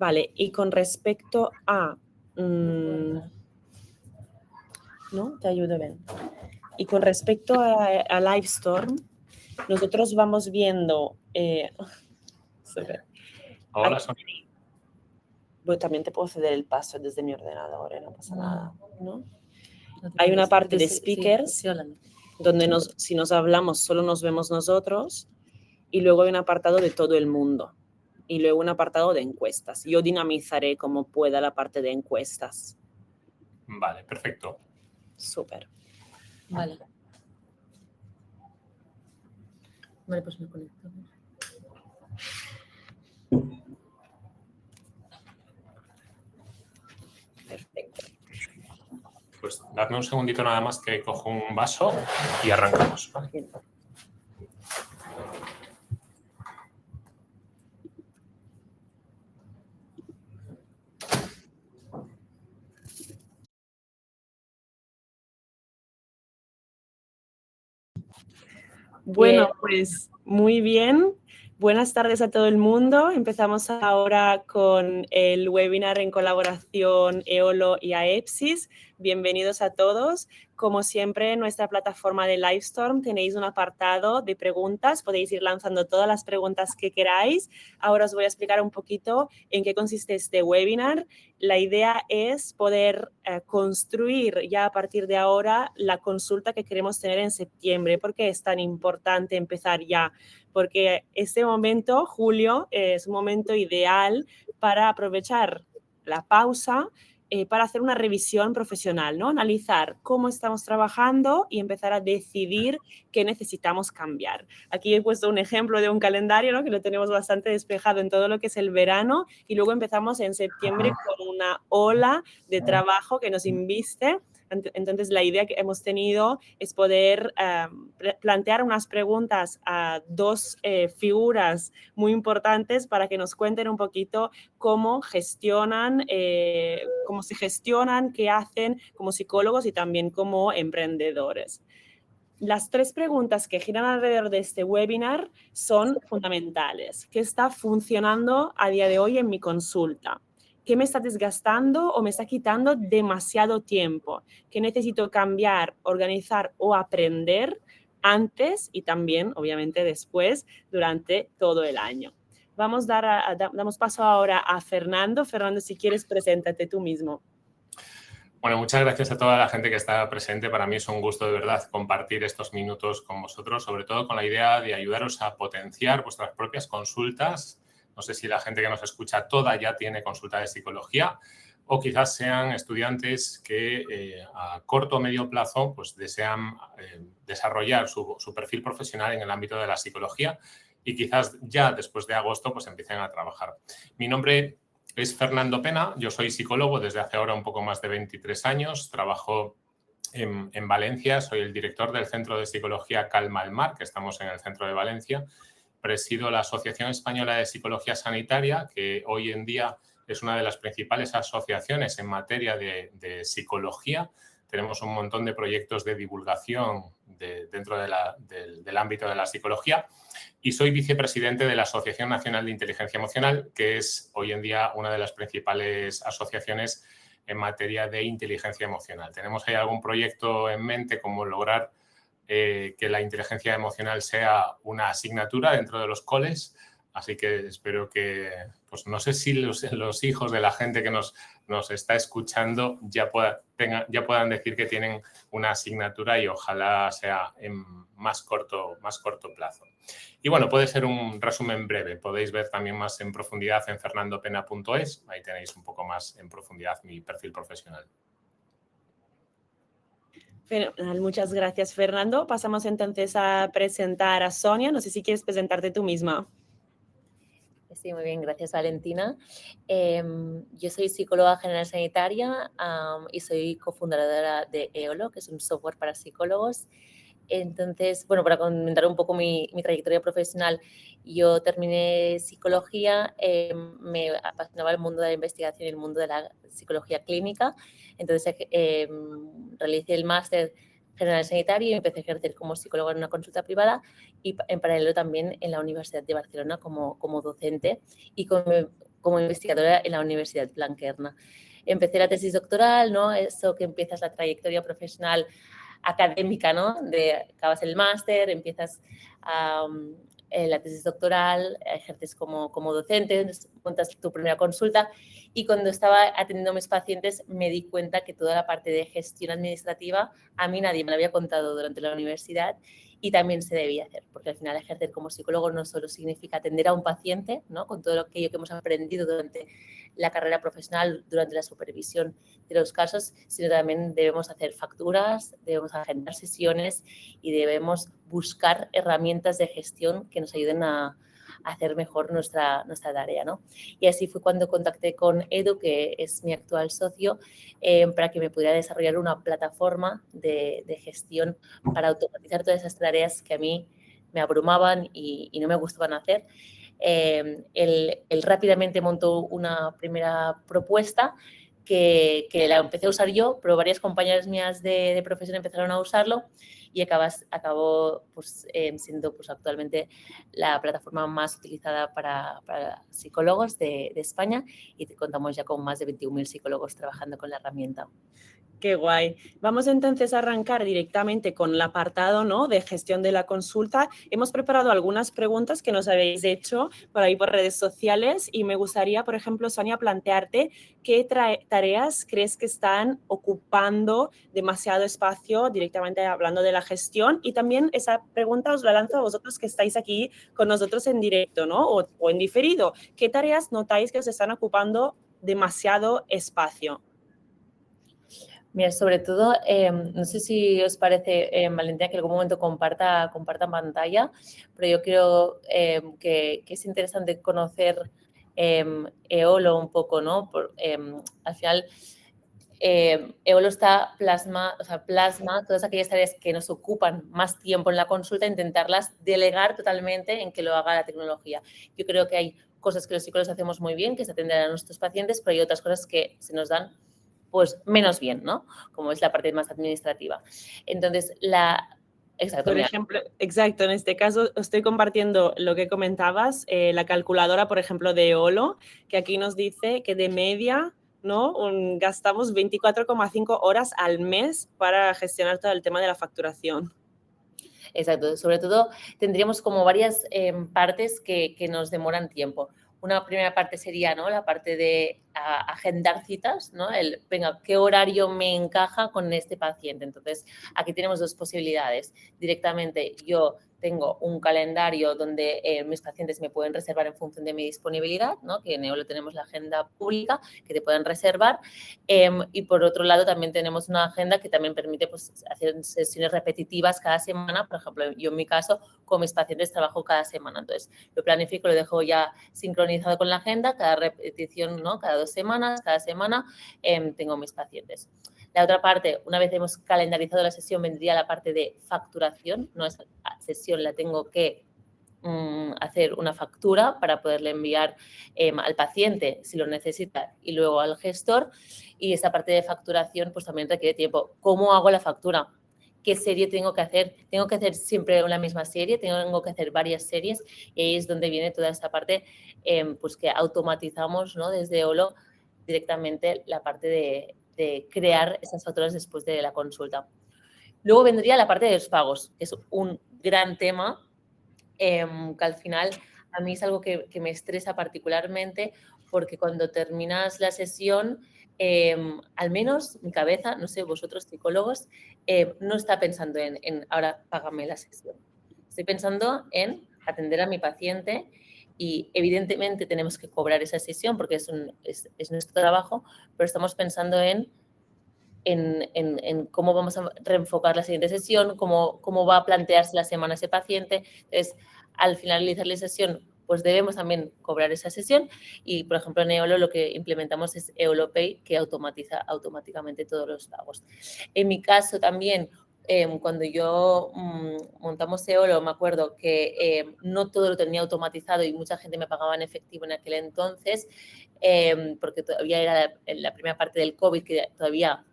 Vale, y con respecto a... ¿no? Te ayudo bien. Y con respecto a Livestorm, nosotros vamos viendo... Hola, Sonia. Bueno, también te puedo ceder el paso desde mi ordenador, no pasa nada, ¿no? Hay una parte de speakers donde si nos hablamos solo nos vemos nosotros y luego hay un apartado de todo el mundo y luego un apartado de encuestas. Yo dinamizaré como pueda la parte de encuestas. Vale, perfecto. Súper. Vale. Vale, pues me conecto. Perfecto. Pues dadme un segundito nada más que cojo un vaso y arrancamos. ¿Vale? Bueno, pues muy bien. Buenas tardes a todo el mundo. Empezamos ahora con el webinar en colaboración EOLO y AEPSIS. Bienvenidos a todos. Como siempre, en nuestra plataforma de Livestorm tenéis un apartado de preguntas. Podéis ir lanzando todas las preguntas que queráis. Ahora os voy a explicar un poquito en qué consiste este webinar. La idea es poder construir ya a partir de ahora la consulta que queremos tener en septiembre. ¿Por qué es tan importante empezar ya? Porque este momento, julio, es un momento ideal para aprovechar la pausa para hacer una revisión profesional, ¿no? Analizar cómo estamos trabajando y empezar a decidir qué necesitamos cambiar. Aquí he puesto un ejemplo de un calendario, ¿no? Que lo tenemos bastante despejado en todo lo que es el verano y luego empezamos en septiembre con una ola de trabajo que nos inviste. Entonces, la idea que hemos tenido es poder plantear unas preguntas a dos figuras muy importantes para que nos cuenten un poquito cómo gestionan, cómo se gestionan, qué hacen como psicólogos y también como emprendedores. Las tres preguntas que giran alrededor de este webinar son fundamentales. ¿Qué está funcionando a día de hoy en mi consulta? ¿Qué me está desgastando o me está quitando demasiado tiempo? ¿Qué necesito cambiar, organizar o aprender antes y también, obviamente, después, durante todo el año? Damos paso ahora a Fernando. Fernando, si quieres, preséntate tú mismo. Bueno, muchas gracias a toda la gente que está presente. Para mí es un gusto de verdad compartir estos minutos con vosotros, sobre todo con la idea de ayudaros a potenciar vuestras propias consultas. No sé si la gente que nos escucha toda ya tiene consulta de psicología o quizás sean estudiantes que a corto o medio plazo pues, desean desarrollar su perfil profesional en el ámbito de la psicología y quizás ya después de agosto pues empiecen a trabajar. Mi nombre es Fernando Pena, yo soy psicólogo desde hace ahora un poco más de 23 años, trabajo en Valencia, soy el director del Centro de Psicología Calma al Mar, que estamos en el centro de Valencia, presido la Asociación Española de Psicología Sanitaria, que hoy en día es una de las principales asociaciones en materia de psicología. Tenemos un montón de proyectos de divulgación dentro del ámbito de la psicología y soy vicepresidente de la Asociación Nacional de Inteligencia Emocional, que es hoy en día una de las principales asociaciones en materia de inteligencia emocional. Tenemos ahí algún proyecto en mente como lograr que la inteligencia emocional sea una asignatura dentro de los coles. Así que espero que, pues no sé si los hijos de la gente que nos está escuchando ya puedan decir que tienen una asignatura y ojalá sea en más corto plazo. Y bueno, puede ser un resumen breve. Podéis ver también más en profundidad en fernandopena.es. Ahí tenéis un poco más en profundidad mi perfil profesional. Muchas gracias, Fernando. Pasamos entonces a presentar a Sonia. No sé si quieres presentarte tú misma. Sí, muy bien, gracias Valentina. Yo soy psicóloga general sanitaria y soy cofundadora de EOLO, que es un software para psicólogos. Entonces, bueno, para comentar un poco mi trayectoria profesional, yo terminé psicología, me apasionaba el mundo de la investigación y el mundo de la psicología clínica. Entonces, realicé el máster general sanitario y empecé a ejercer como psicóloga en una consulta privada y en paralelo también en la Universidad de Barcelona como docente. Y como investigadora en la Universidad Blanquerna. Empecé la tesis doctoral, ¿no? Eso que empiezas la trayectoria profesional académica, ¿no? Acabas el máster, empiezas la tesis doctoral, ejerces como docente, montas tu primera consulta y cuando estaba atendiendo a mis pacientes me di cuenta que toda la parte de gestión administrativa a mí nadie me lo había contado durante la universidad y también se debía hacer, porque al final ejercer como psicólogo no solo significa atender a un paciente, ¿no? Con todo aquello que hemos aprendido durante la carrera profesional, durante la supervisión de los casos, sino también debemos hacer facturas, debemos agendar sesiones y debemos buscar herramientas de gestión que nos ayuden a hacer mejor nuestra tarea, ¿no? Y así fue cuando contacté con Edu, que es mi actual socio, para que me pudiera desarrollar una plataforma de gestión para automatizar todas esas tareas que a mí me abrumaban y no me gustaban hacer. Él rápidamente montó una primera propuesta que la empecé a usar yo, pero varias compañeras mías de profesión empezaron a usarlo y acabó pues, siendo pues, actualmente la plataforma más utilizada para psicólogos de España y contamos ya con más de 21.000 psicólogos trabajando con la herramienta. Qué guay. Vamos entonces a arrancar directamente con el apartado, ¿no?, de gestión de la consulta. Hemos preparado algunas preguntas que nos habéis hecho por ahí por redes sociales y me gustaría, por ejemplo, Sonia, plantearte qué tareas crees que están ocupando demasiado espacio, directamente hablando de la gestión. Y también esa pregunta os la lanzo a vosotros que estáis aquí con nosotros en directo, ¿no?, o en diferido. ¿Qué tareas notáis que os están ocupando demasiado espacio? Mira, sobre todo, no sé si os parece, Valentina, que en algún momento comparta pantalla, pero yo creo que es interesante conocer EOLO un poco, ¿no? Al final, EOLO plasma todas aquellas tareas que nos ocupan más tiempo en la consulta, intentarlas delegar totalmente en que lo haga la tecnología. Yo creo que hay cosas que los psicólogos hacemos muy bien, que es atender a nuestros pacientes, pero hay otras cosas que se nos dan pues menos bien, ¿no? Como es la parte más administrativa. Entonces, por ejemplo, exacto, en este caso estoy compartiendo lo que comentabas, la calculadora, por ejemplo, de EOLO, que aquí nos dice que de media, ¿no?, gastamos 24,5 horas al mes para gestionar todo el tema de la facturación. Exacto, sobre todo tendríamos como varias partes que nos demoran tiempo. Una primera parte sería, ¿no?, la parte de agendar citas, ¿no? Venga, ¿qué horario me encaja con este paciente? Entonces, aquí tenemos dos posibilidades. Directamente yo tengo un calendario donde mis pacientes me pueden reservar en función de mi disponibilidad, ¿no?, que en EOLO tenemos la agenda pública que te pueden reservar. Y por otro lado también tenemos una agenda que también permite pues, hacer sesiones repetitivas cada semana. Por ejemplo, yo en mi caso con mis pacientes trabajo cada semana. Entonces lo planifico, lo dejo ya sincronizado con la agenda, cada repetición, ¿no?, cada 2 semanas, cada semana tengo mis pacientes. La otra parte, una vez hemos calendarizado la sesión, vendría la parte de facturación. No, esa sesión la tengo que hacer una factura para poderle enviar al paciente si lo necesita y luego al gestor. Y esa parte de facturación pues también requiere tiempo. ¿Cómo hago la factura? ¿Qué serie tengo que hacer? ¿Tengo que hacer siempre la misma serie? ¿Tengo que hacer varias series? Y ahí es donde viene toda esta parte pues que automatizamos, ¿no?, desde EOLO directamente la parte de crear esas facturas después de la consulta. Luego vendría la parte de los pagos, que es un gran tema que al final a mí es algo que me estresa particularmente porque cuando terminas la sesión, al menos mi cabeza, no sé, vosotros psicólogos, no está pensando en ahora págame la sesión. Estoy pensando en atender a mi paciente y evidentemente tenemos que cobrar esa sesión porque es nuestro trabajo, pero estamos pensando en cómo vamos a reenfocar la siguiente sesión, cómo va a plantearse la semana ese paciente. Entonces, al finalizar la sesión, pues debemos también cobrar esa sesión y, por ejemplo, en EOLO lo que implementamos es EOLO Pay, que automatiza automáticamente todos los pagos. En mi caso también, cuando yo montamos EOLO, me acuerdo que no todo lo tenía automatizado y mucha gente me pagaba en efectivo en aquel entonces, porque todavía era la primera parte del COVID, que todavía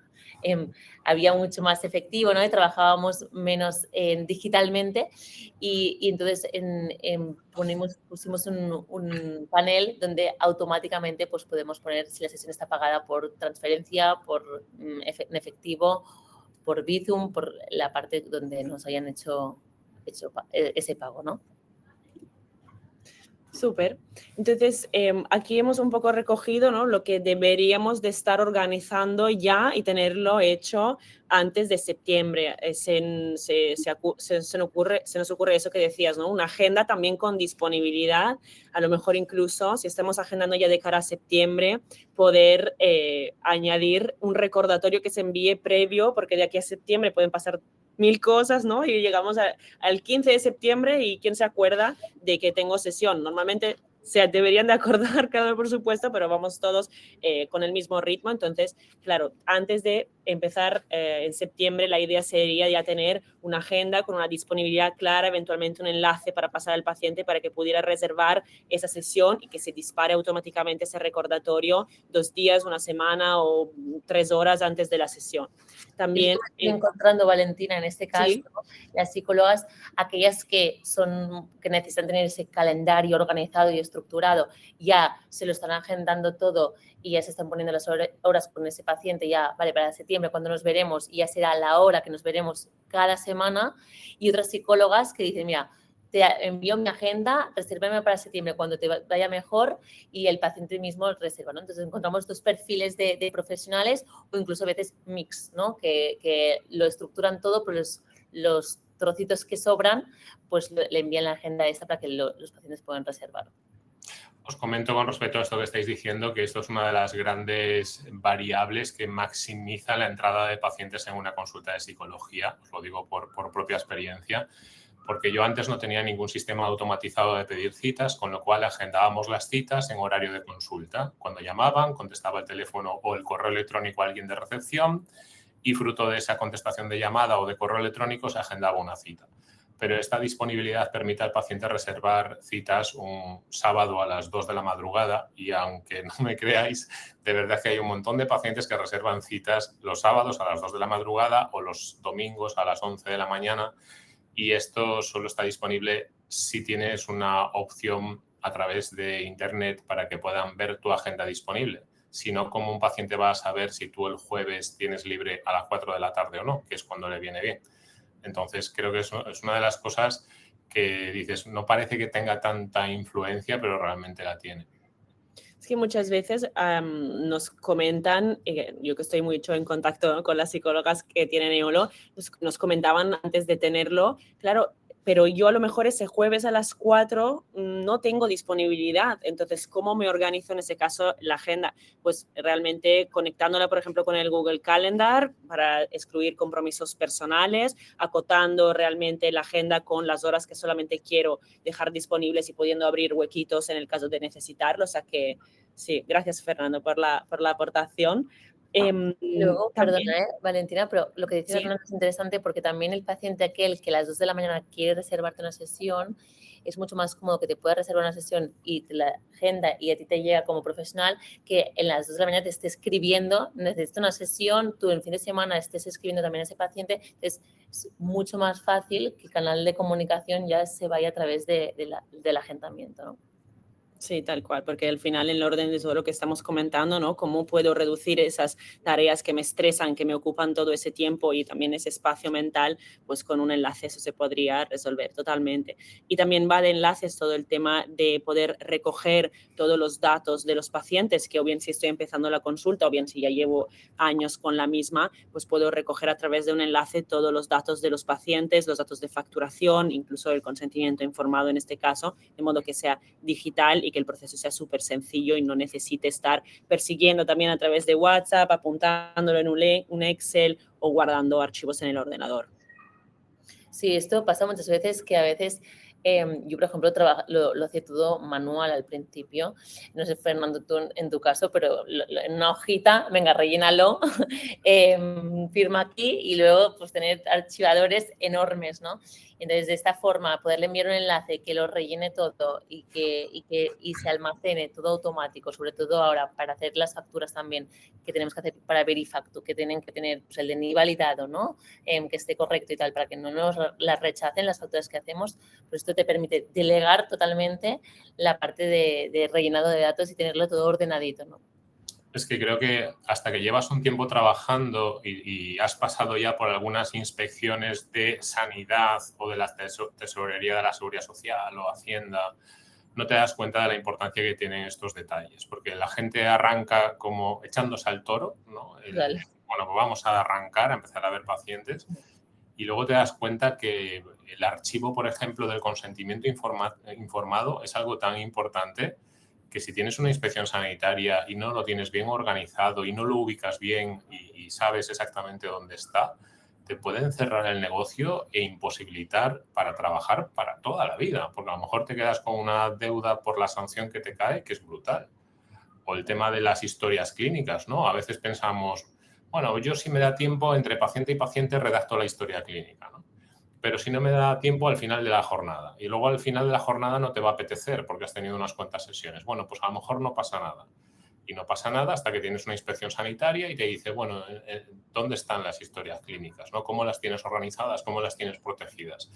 había mucho más efectivo, ¿no? Y trabajábamos menos digitalmente y entonces pusimos un panel donde automáticamente pues, podemos poner si la sesión está pagada por transferencia, en efectivo, por Bizum, por la parte donde nos hayan hecho ese pago, ¿no? Súper. Entonces, aquí hemos un poco recogido, ¿no?, lo que deberíamos de estar organizando ya y tenerlo hecho antes de septiembre. Se nos ocurre eso que decías, ¿no? Una agenda también con disponibilidad. A lo mejor incluso, si estamos agendando ya de cara a septiembre, poder añadir un recordatorio que se envíe previo, porque de aquí a septiembre pueden pasar 1000 cosas, ¿no? Y llegamos al 15 de septiembre y quién se acuerda de que tengo sesión. Normalmente se deberían de acordar, claro, por supuesto, pero vamos todos con el mismo ritmo. Entonces, claro, antes de empezar en septiembre, la idea sería ya tener una agenda con una disponibilidad clara, eventualmente un enlace para pasar al paciente para que pudiera reservar esa sesión y que se dispare automáticamente ese recordatorio 2 días, una semana o 3 horas antes de la sesión. También estoy encontrando, Valentina, en este caso, sí. las psicólogas, aquellas que necesitan tener ese calendario organizado y estructurado, ya se lo están agendando todo y ya se están poniendo las horas con ese paciente, ya, vale, para septiembre, cuando nos veremos, y ya será la hora que nos veremos cada semana, y otras psicólogas que dicen, mira, te envío mi agenda, resérvame para septiembre cuando te vaya mejor y el paciente mismo reserva, ¿no? Entonces encontramos dos perfiles de profesionales o incluso a veces mix, ¿no? Que lo estructuran todo, pero los trocitos que sobran, pues le envían la agenda esa para que los pacientes puedan reservar. Os comento con respecto a esto que estáis diciendo que esto es una de las grandes variables que maximiza la entrada de pacientes en una consulta de psicología. Os lo digo por propia experiencia, porque yo antes no tenía ningún sistema automatizado de pedir citas, con lo cual agendábamos las citas en horario de consulta. Cuando llamaban, contestaba el teléfono o el correo electrónico a alguien de recepción y fruto de esa contestación de llamada o de correo electrónico se agendaba una cita. Pero esta disponibilidad permite al paciente reservar citas un sábado a las 2 de la madrugada y aunque no me creáis, de verdad que hay un montón de pacientes que reservan citas los sábados a las 2 de la madrugada o los domingos a las 11 de la mañana y esto solo está disponible si tienes una opción a través de internet para que puedan ver tu agenda disponible. Si no, ¿cómo un paciente va a saber si tú el jueves tienes libre a las 4 de la tarde o no? Que es cuando le viene bien. Entonces, creo que eso es una de las cosas que dices, no parece que tenga tanta influencia, pero realmente la tiene. Es que muchas veces nos comentan, yo que estoy mucho en contacto, ¿no?, con las psicólogas que tienen EOLO, nos comentaban antes de tenerlo, claro, pero yo a lo mejor ese jueves a las 4 no tengo disponibilidad. Entonces, ¿cómo me organizo en ese caso la agenda? Pues realmente conectándola, por ejemplo, con el Google Calendar para excluir compromisos personales, acotando realmente la agenda con las horas que solamente quiero dejar disponibles y pudiendo abrir huequitos en el caso de necesitarlo. O sea que sí, gracias Fernando por la aportación. Luego, También, perdona, Valentina, pero lo que dice sí. Fernando es interesante porque también el paciente aquel que a las 2 de la mañana quiere reservarte una sesión, es mucho más cómodo que te pueda reservar una sesión y te la agenda y a ti te llega como profesional que en las 2 de la mañana te esté escribiendo, necesito una sesión, tú en fin de semana estés escribiendo también a ese paciente. Entonces, es mucho más fácil que el canal de comunicación ya se vaya a través del agendamiento, ¿no? Sí, tal cual, porque al final en el orden de todo lo que estamos comentando, ¿no? ¿Cómo puedo reducir esas tareas que me estresan, que me ocupan todo ese tiempo y también ese espacio mental? Pues con un enlace eso se podría resolver totalmente. Y también va de enlaces todo el tema de poder recoger todos los datos de los pacientes, que o bien si estoy empezando la consulta o bien si ya llevo años con la misma, pues puedo recoger a través de un enlace todos los datos de los pacientes, los datos de facturación, incluso el consentimiento informado en este caso, de modo que sea digital y que el proceso sea súper sencillo y no necesite estar persiguiendo también a través de WhatsApp, apuntándolo en un Excel o guardando archivos en el ordenador. Sí, esto pasa muchas veces que a veces yo, por ejemplo, lo hacía todo manual al principio. No sé, Fernando, tú en tu caso, pero en una hojita, venga, rellénalo, firma aquí y luego pues tener archivadores enormes, ¿no? Entonces, de esta forma, poderle enviar un enlace que lo rellene todo y se almacene todo automático, sobre todo ahora para hacer las facturas también que tenemos que hacer para Verifactu, que tienen que tener pues, el DNI validado, ¿no? Que esté correcto y tal, para que no nos las rechacen las facturas que hacemos. Pues esto te permite delegar totalmente la parte de rellenado de datos y tenerlo todo ordenadito, ¿no? Es que creo que hasta que llevas un tiempo trabajando y has pasado ya por algunas inspecciones de sanidad o de la tesorería de la Seguridad Social o Hacienda, no te das cuenta de la importancia que tienen estos detalles, porque la gente arranca como echándose al toro, ¿no? Vale. Bueno, pues vamos a arrancar, a empezar a ver pacientes, y luego te das cuenta que el archivo, por ejemplo, del consentimiento informado es algo tan importante que si tienes una inspección sanitaria y no lo tienes bien organizado y no lo ubicas bien y sabes exactamente dónde está, te pueden cerrar el negocio e imposibilitar para trabajar para toda la vida, porque a lo mejor te quedas con una deuda por la sanción que te cae, que es brutal. O el tema de las historias clínicas, ¿no? A veces pensamos, bueno, yo si me da tiempo, entre paciente y paciente redacto la historia clínica, ¿no? Pero si no me da tiempo al final de la jornada. Y luego al final de la jornada no te va a apetecer porque has tenido unas cuantas sesiones. Bueno, pues a lo mejor no pasa nada. Y no pasa nada hasta que tienes una inspección sanitaria y te dice, bueno, ¿dónde están las historias clínicas? ¿No? ¿Cómo las tienes organizadas? ¿Cómo las tienes protegidas?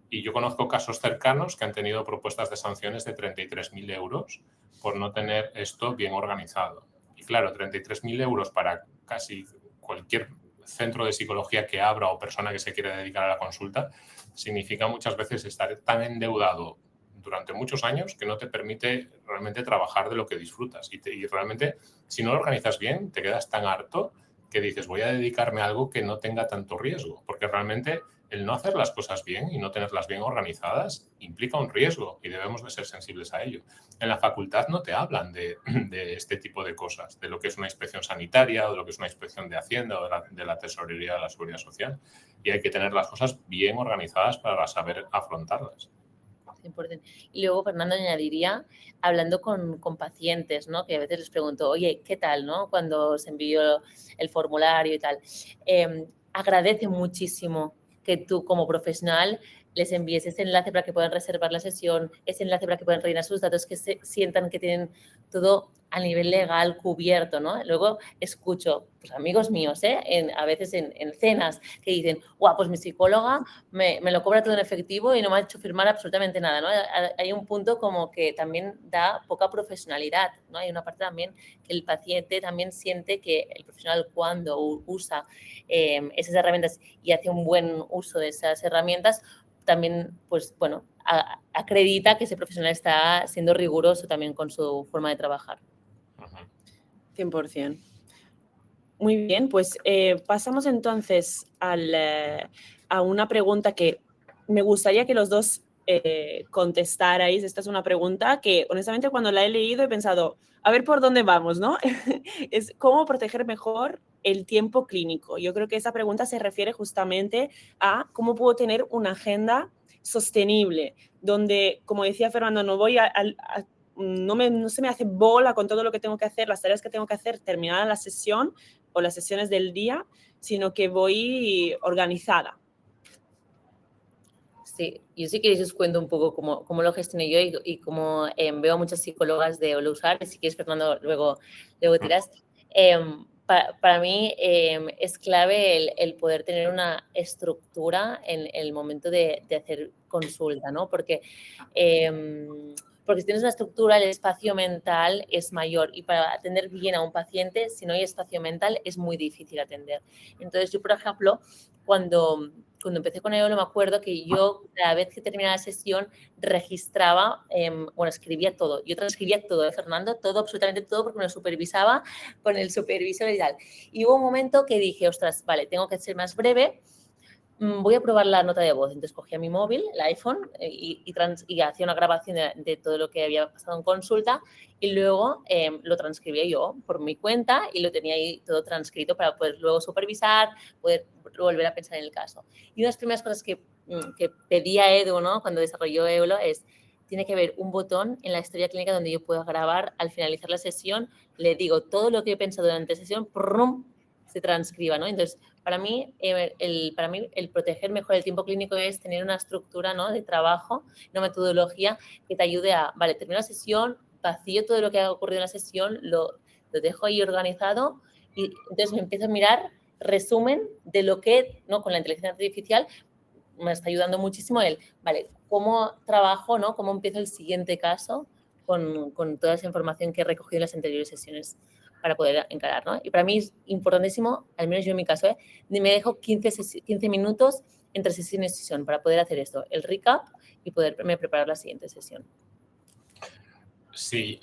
Y yo conozco casos cercanos que han tenido propuestas de sanciones de 33.000 euros por no tener esto bien organizado. Y claro, 33.000 euros para casi cualquier centro de psicología que abra o persona que se quiera dedicar a la consulta significa muchas veces estar tan endeudado durante muchos años que no te permite realmente trabajar de lo que disfrutas. Y realmente, si no lo organizas bien, te quedas tan harto que dices, voy a dedicarme a algo que no tenga tanto riesgo, porque realmente el no hacer las cosas bien y no tenerlas bien organizadas implica un riesgo y debemos de ser sensibles a ello. En la facultad no te hablan de este tipo de cosas, de lo que es una inspección sanitaria o de lo que es una inspección de Hacienda o de la tesorería de la Seguridad Social. Y hay que tener las cosas bien organizadas para saber afrontarlas. Importante. Y luego, Fernando, añadiría, hablando con pacientes, ¿no? Que a veces les pregunto, oye, ¿qué tal, no? Cuando os envío el formulario y tal. Agradece muchísimo que tú, como profesional, les envíes ese enlace para que puedan reservar la sesión, ese enlace para que puedan rellenar sus datos, que se sientan que tienen todo a nivel legal cubierto, ¿no? Luego escucho, pues amigos míos, a veces en cenas, que dicen, guau, pues mi psicóloga me lo cobra todo en efectivo y no me ha hecho firmar absolutamente nada, ¿no? Hay un punto como que también da poca profesionalidad, ¿no? Hay una parte también que el paciente también siente que el profesional cuando usa esas herramientas y hace un buen uso de esas herramientas, también, pues, bueno, acredita que ese profesional está siendo riguroso también con su forma de trabajar. 100%. Muy bien, pues pasamos entonces a una pregunta que me gustaría que los dos contestarais. Esta es una pregunta que, honestamente, cuando la he leído he pensado, a ver por dónde vamos, ¿no? Es cómo proteger mejor el tiempo clínico. Yo creo que esa pregunta se refiere justamente a cómo puedo tener una agenda sostenible, donde, como decía Fernando, no se me hace bola con todo lo que tengo que hacer, las tareas que tengo que hacer terminada la sesión o las sesiones del día, sino que voy organizada. Sí, yo sí que os cuento un poco cómo lo gestiono yo y cómo veo a muchas psicólogas de lo usar. Si quieres, Fernando, luego tiras. Para mí es clave el poder tener una estructura en el momento de hacer consulta, ¿no? Porque si tienes una estructura, el espacio mental es mayor y para atender bien a un paciente, si no hay espacio mental, es muy difícil atender. Entonces, yo, por ejemplo, cuando empecé con EOLO, me acuerdo que yo, cada vez que terminaba la sesión, registraba, escribía todo. Yo transcribía todo, Fernando, todo, absolutamente todo, porque me lo supervisaba con el supervisor y tal. Y hubo un momento que dije, ostras, vale, tengo que ser más breve, voy a probar la nota de voz. Entonces cogía mi móvil, el iPhone, y hacía una grabación de todo lo que había pasado en consulta y luego lo transcribía yo por mi cuenta y lo tenía ahí todo transcrito para poder luego supervisar, poder volver a pensar en el caso. Y una de las primeras cosas que pedía Edu, ¿no? Cuando desarrolló EOLO es, tiene que haber un botón en la historia clínica donde yo pueda grabar al finalizar la sesión, le digo todo lo que he pensado durante la sesión, ¡prum!, se transcriba, ¿no? Entonces, Para mí, el proteger mejor el tiempo clínico es tener una estructura, ¿no?, de trabajo, una metodología que te ayude a, vale, termino la sesión, vacío todo lo que ha ocurrido en la sesión, lo dejo ahí organizado y entonces me empiezo a mirar resumen de lo que, ¿no?, con la inteligencia artificial me está ayudando muchísimo vale, cómo trabajo, ¿no?, cómo empiezo el siguiente caso con toda esa información que he recogido en las anteriores sesiones para poder encarar, ¿no? Y para mí es importantísimo, al menos yo en mi caso, me dejo 15 minutos entre sesión y sesión para poder hacer esto, el recap y poderme preparar la siguiente sesión. Sí,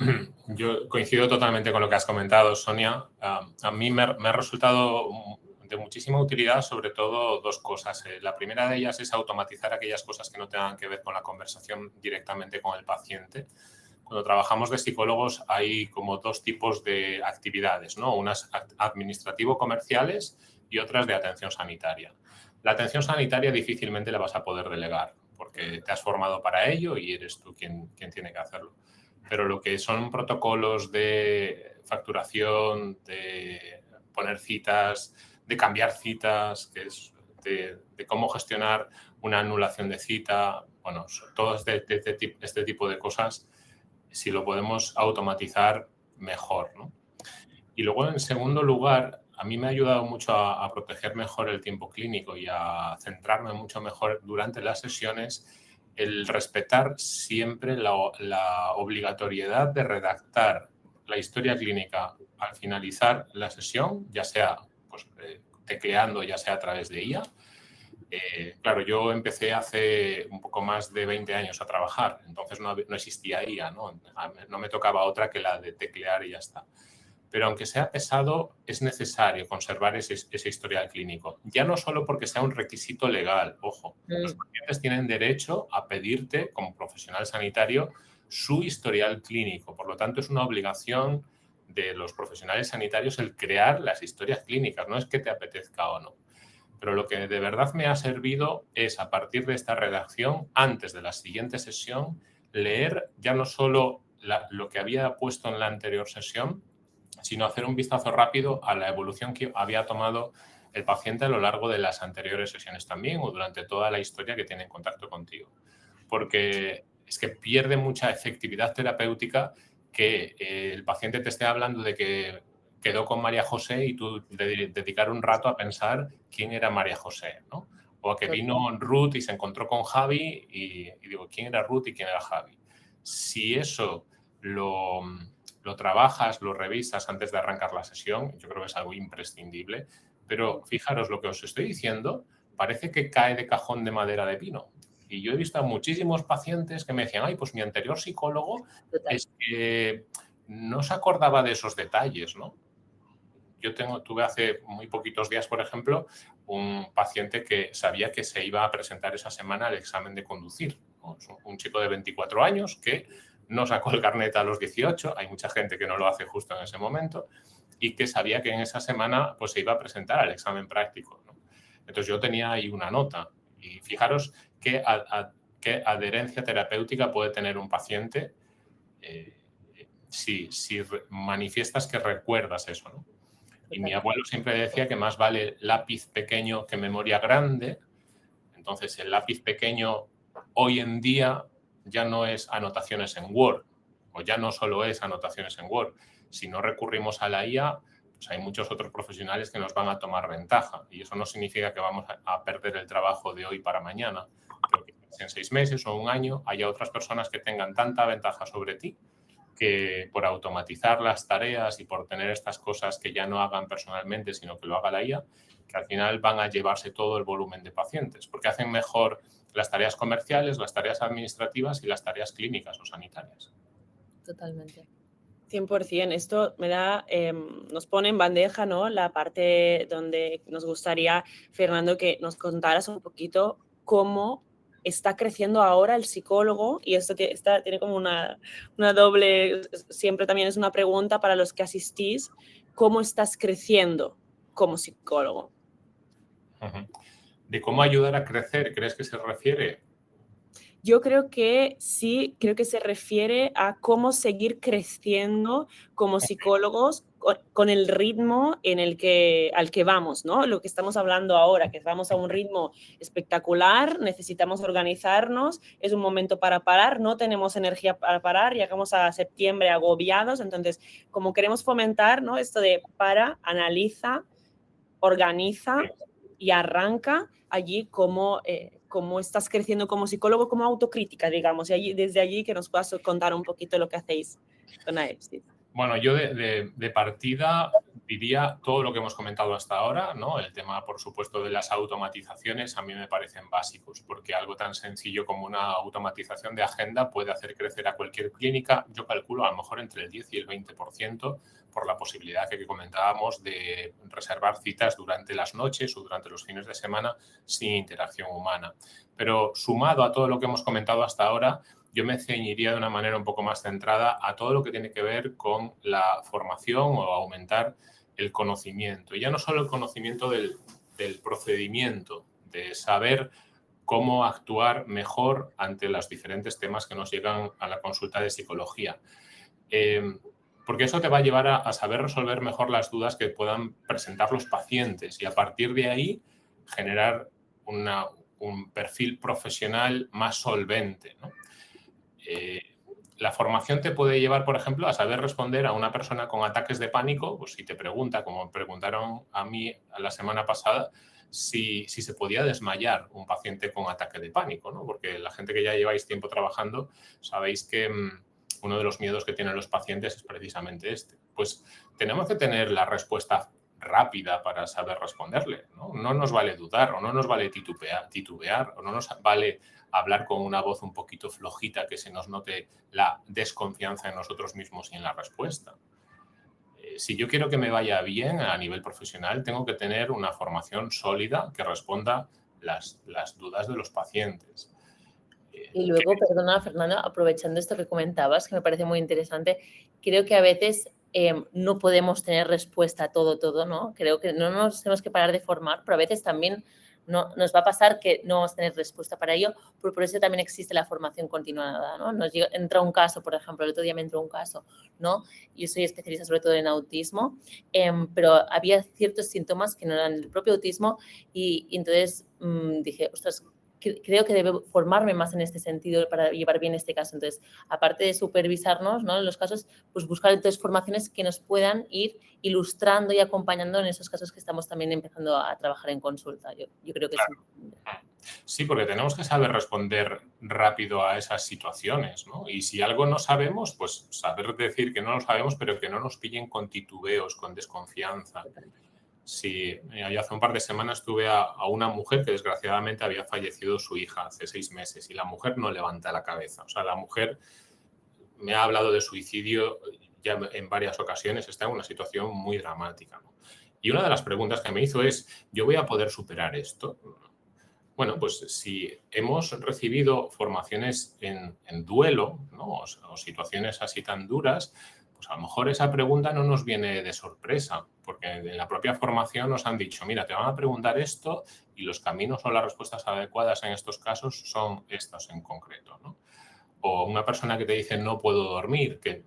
yo coincido totalmente con lo que has comentado, Sonia. A mí me ha resultado de muchísima utilidad, sobre todo dos cosas. La primera de ellas es automatizar aquellas cosas que no tengan que ver con la conversación directamente con el paciente. Cuando trabajamos de psicólogos hay como dos tipos de actividades, ¿no? Unas administrativo-comerciales y otras de atención sanitaria. La atención sanitaria difícilmente la vas a poder delegar porque te has formado para ello y eres tú quien tiene que hacerlo. Pero lo que son protocolos de facturación, de poner citas, de cambiar citas, que es de cómo gestionar una anulación de cita, bueno, todo este tipo de cosas, si lo podemos automatizar, mejor, ¿no? Y luego, en segundo lugar, a mí me ha ayudado mucho a proteger mejor el tiempo clínico y a centrarme mucho mejor durante las sesiones el respetar siempre la obligatoriedad de redactar la historia clínica al finalizar la sesión, ya sea pues, tecleando, ya sea a través de IA. Claro, yo empecé hace un poco más de 20 años a trabajar, entonces no existía IA, ¿no? No me tocaba otra que la de teclear y ya está. Pero aunque sea pesado, es necesario conservar ese historial clínico. Ya no solo porque sea un requisito legal, ojo, los pacientes tienen derecho a pedirte, como profesional sanitario, su historial clínico. Por lo tanto, es una obligación de los profesionales sanitarios el crear las historias clínicas, no es que te apetezca o no. Pero lo que de verdad me ha servido es, a partir de esta redacción, antes de la siguiente sesión, leer ya no solo lo que había puesto en la anterior sesión, sino hacer un vistazo rápido a la evolución que había tomado el paciente a lo largo de las anteriores sesiones también o durante toda la historia que tiene en contacto contigo. Porque es que pierde mucha efectividad terapéutica que el paciente te esté hablando de que quedó con María José y tú dedicar un rato a pensar quién era María José, ¿no? O a que vino Ruth y se encontró con Javi y digo, ¿quién era Ruth y quién era Javi? Si eso lo trabajas, lo revisas antes de arrancar la sesión, yo creo que es algo imprescindible, pero fijaros, lo que os estoy diciendo parece que cae de cajón de madera de pino. Y yo he visto a muchísimos pacientes que me decían, ay, pues mi anterior psicólogo es que no se acordaba de esos detalles, ¿no? Yo tuve hace muy poquitos días, por ejemplo, un paciente que sabía que se iba a presentar esa semana al examen de conducir, ¿no? Es un chico de 24 años que no sacó el carnet a los 18, hay mucha gente que no lo hace justo en ese momento, y que sabía que en esa semana pues, se iba a presentar al examen práctico, ¿no? Entonces yo tenía ahí una nota y fijaros qué adherencia terapéutica puede tener un paciente si manifiestas que recuerdas eso, ¿no? Y mi abuelo siempre decía que más vale lápiz pequeño que memoria grande. Entonces, el lápiz pequeño hoy en día ya no es anotaciones en Word, o ya no solo es anotaciones en Word. Si no recurrimos a la IA, pues hay muchos otros profesionales que nos van a tomar ventaja. Y eso no significa que vamos a perder el trabajo de hoy para mañana, pero que en 6 meses o un año haya otras personas que tengan tanta ventaja sobre ti que por automatizar las tareas y por tener estas cosas que ya no hagan personalmente, sino que lo haga la IA, que al final van a llevarse todo el volumen de pacientes, porque hacen mejor las tareas comerciales, las tareas administrativas y las tareas clínicas o sanitarias. Totalmente. 100%. Esto nos pone en bandeja, ¿no?, la parte donde nos gustaría, Fernando, que nos contaras un poquito cómo está creciendo ahora el psicólogo, y esto tiene como una doble, siempre también es una pregunta para los que asistís, ¿cómo estás creciendo como psicólogo? ¿De cómo ayudar a crecer crees que se refiere? Yo creo que sí, creo que se refiere a cómo seguir creciendo como psicólogos con el ritmo al que vamos, ¿no? Lo que estamos hablando ahora, que vamos a un ritmo espectacular, necesitamos organizarnos, es un momento para parar, no tenemos energía para parar, llegamos a septiembre agobiados, entonces como queremos fomentar, ¿no? Esto de para, analiza, organiza y arranca allí cómo estás creciendo como psicólogo, como autocrítica, digamos, y desde allí que nos puedas contar un poquito lo que hacéis con AEPSIS. Bueno, yo de partida diría todo lo que hemos comentado hasta ahora, ¿no? El tema, por supuesto, de las automatizaciones a mí me parecen básicos, porque algo tan sencillo como una automatización de agenda puede hacer crecer a cualquier clínica, yo calculo a lo mejor entre el 10 y el 20%, por la posibilidad que comentábamos de reservar citas durante las noches o durante los fines de semana sin interacción humana. Pero sumado a todo lo que hemos comentado hasta ahora, yo me ceñiría de una manera un poco más centrada a todo lo que tiene que ver con la formación o aumentar el conocimiento. Y ya no solo el conocimiento del procedimiento, de saber cómo actuar mejor ante los diferentes temas que nos llegan a la consulta de psicología. Porque eso te va a llevar a saber resolver mejor las dudas que puedan presentar los pacientes y a partir de ahí generar un perfil profesional más solvente, ¿no? La formación te puede llevar, por ejemplo, a saber responder a una persona con ataques de pánico, pues si te pregunta, como me preguntaron a mí la semana pasada, si se podía desmayar un paciente con ataque de pánico, ¿no? Porque la gente que ya lleváis tiempo trabajando, sabéis que uno de los miedos que tienen los pacientes es precisamente este. Pues tenemos que tener la respuesta rápida para saber responderle, ¿no? No nos vale dudar o no nos vale titubear o no nos vale hablar con una voz un poquito flojita que se nos note la desconfianza en nosotros mismos y en la respuesta. Si yo quiero que me vaya bien a nivel profesional, tengo que tener una formación sólida que responda las dudas de los pacientes. Y luego, perdona, Fernando, aprovechando esto que comentabas, que me parece muy interesante, creo que a veces no podemos tener respuesta a todo, ¿no? Creo que no nos tenemos que parar de formar, pero a veces también nos va a pasar que no vamos a tener respuesta para ello, pero por eso también existe la formación continuada, ¿no? Entra un caso, por ejemplo, el otro día me entró un caso, ¿no? Yo soy especialista sobre todo en autismo, pero había ciertos síntomas que no eran del propio autismo y entonces dije, ostras, creo que debo formarme más en este sentido para llevar bien este caso. Entonces, aparte de supervisarnos, ¿no? En los casos, pues buscar entonces formaciones que nos puedan ir ilustrando y acompañando en esos casos que estamos también empezando a trabajar en consulta. Yo creo que claro. Sí, porque tenemos que saber responder rápido a esas situaciones, ¿no? Y si algo no sabemos, pues saber decir que no lo sabemos, pero que no nos pillen con titubeos, con desconfianza. Sí, yo hace un par de semanas tuve a una mujer que desgraciadamente había fallecido su hija hace 6 meses y la mujer no levanta la cabeza. O sea, la mujer me ha hablado de suicidio ya en varias ocasiones, está en una situación muy dramática, ¿no? Y una de las preguntas que me hizo es, ¿yo voy a poder superar esto? Bueno, pues si hemos recibido formaciones en duelo, ¿no? o situaciones así tan duras, pues a lo mejor esa pregunta no nos viene de sorpresa, porque en la propia formación nos han dicho, mira, te van a preguntar esto y los caminos o las respuestas adecuadas en estos casos son estos en concreto, ¿no? O una persona que te dice no puedo dormir, que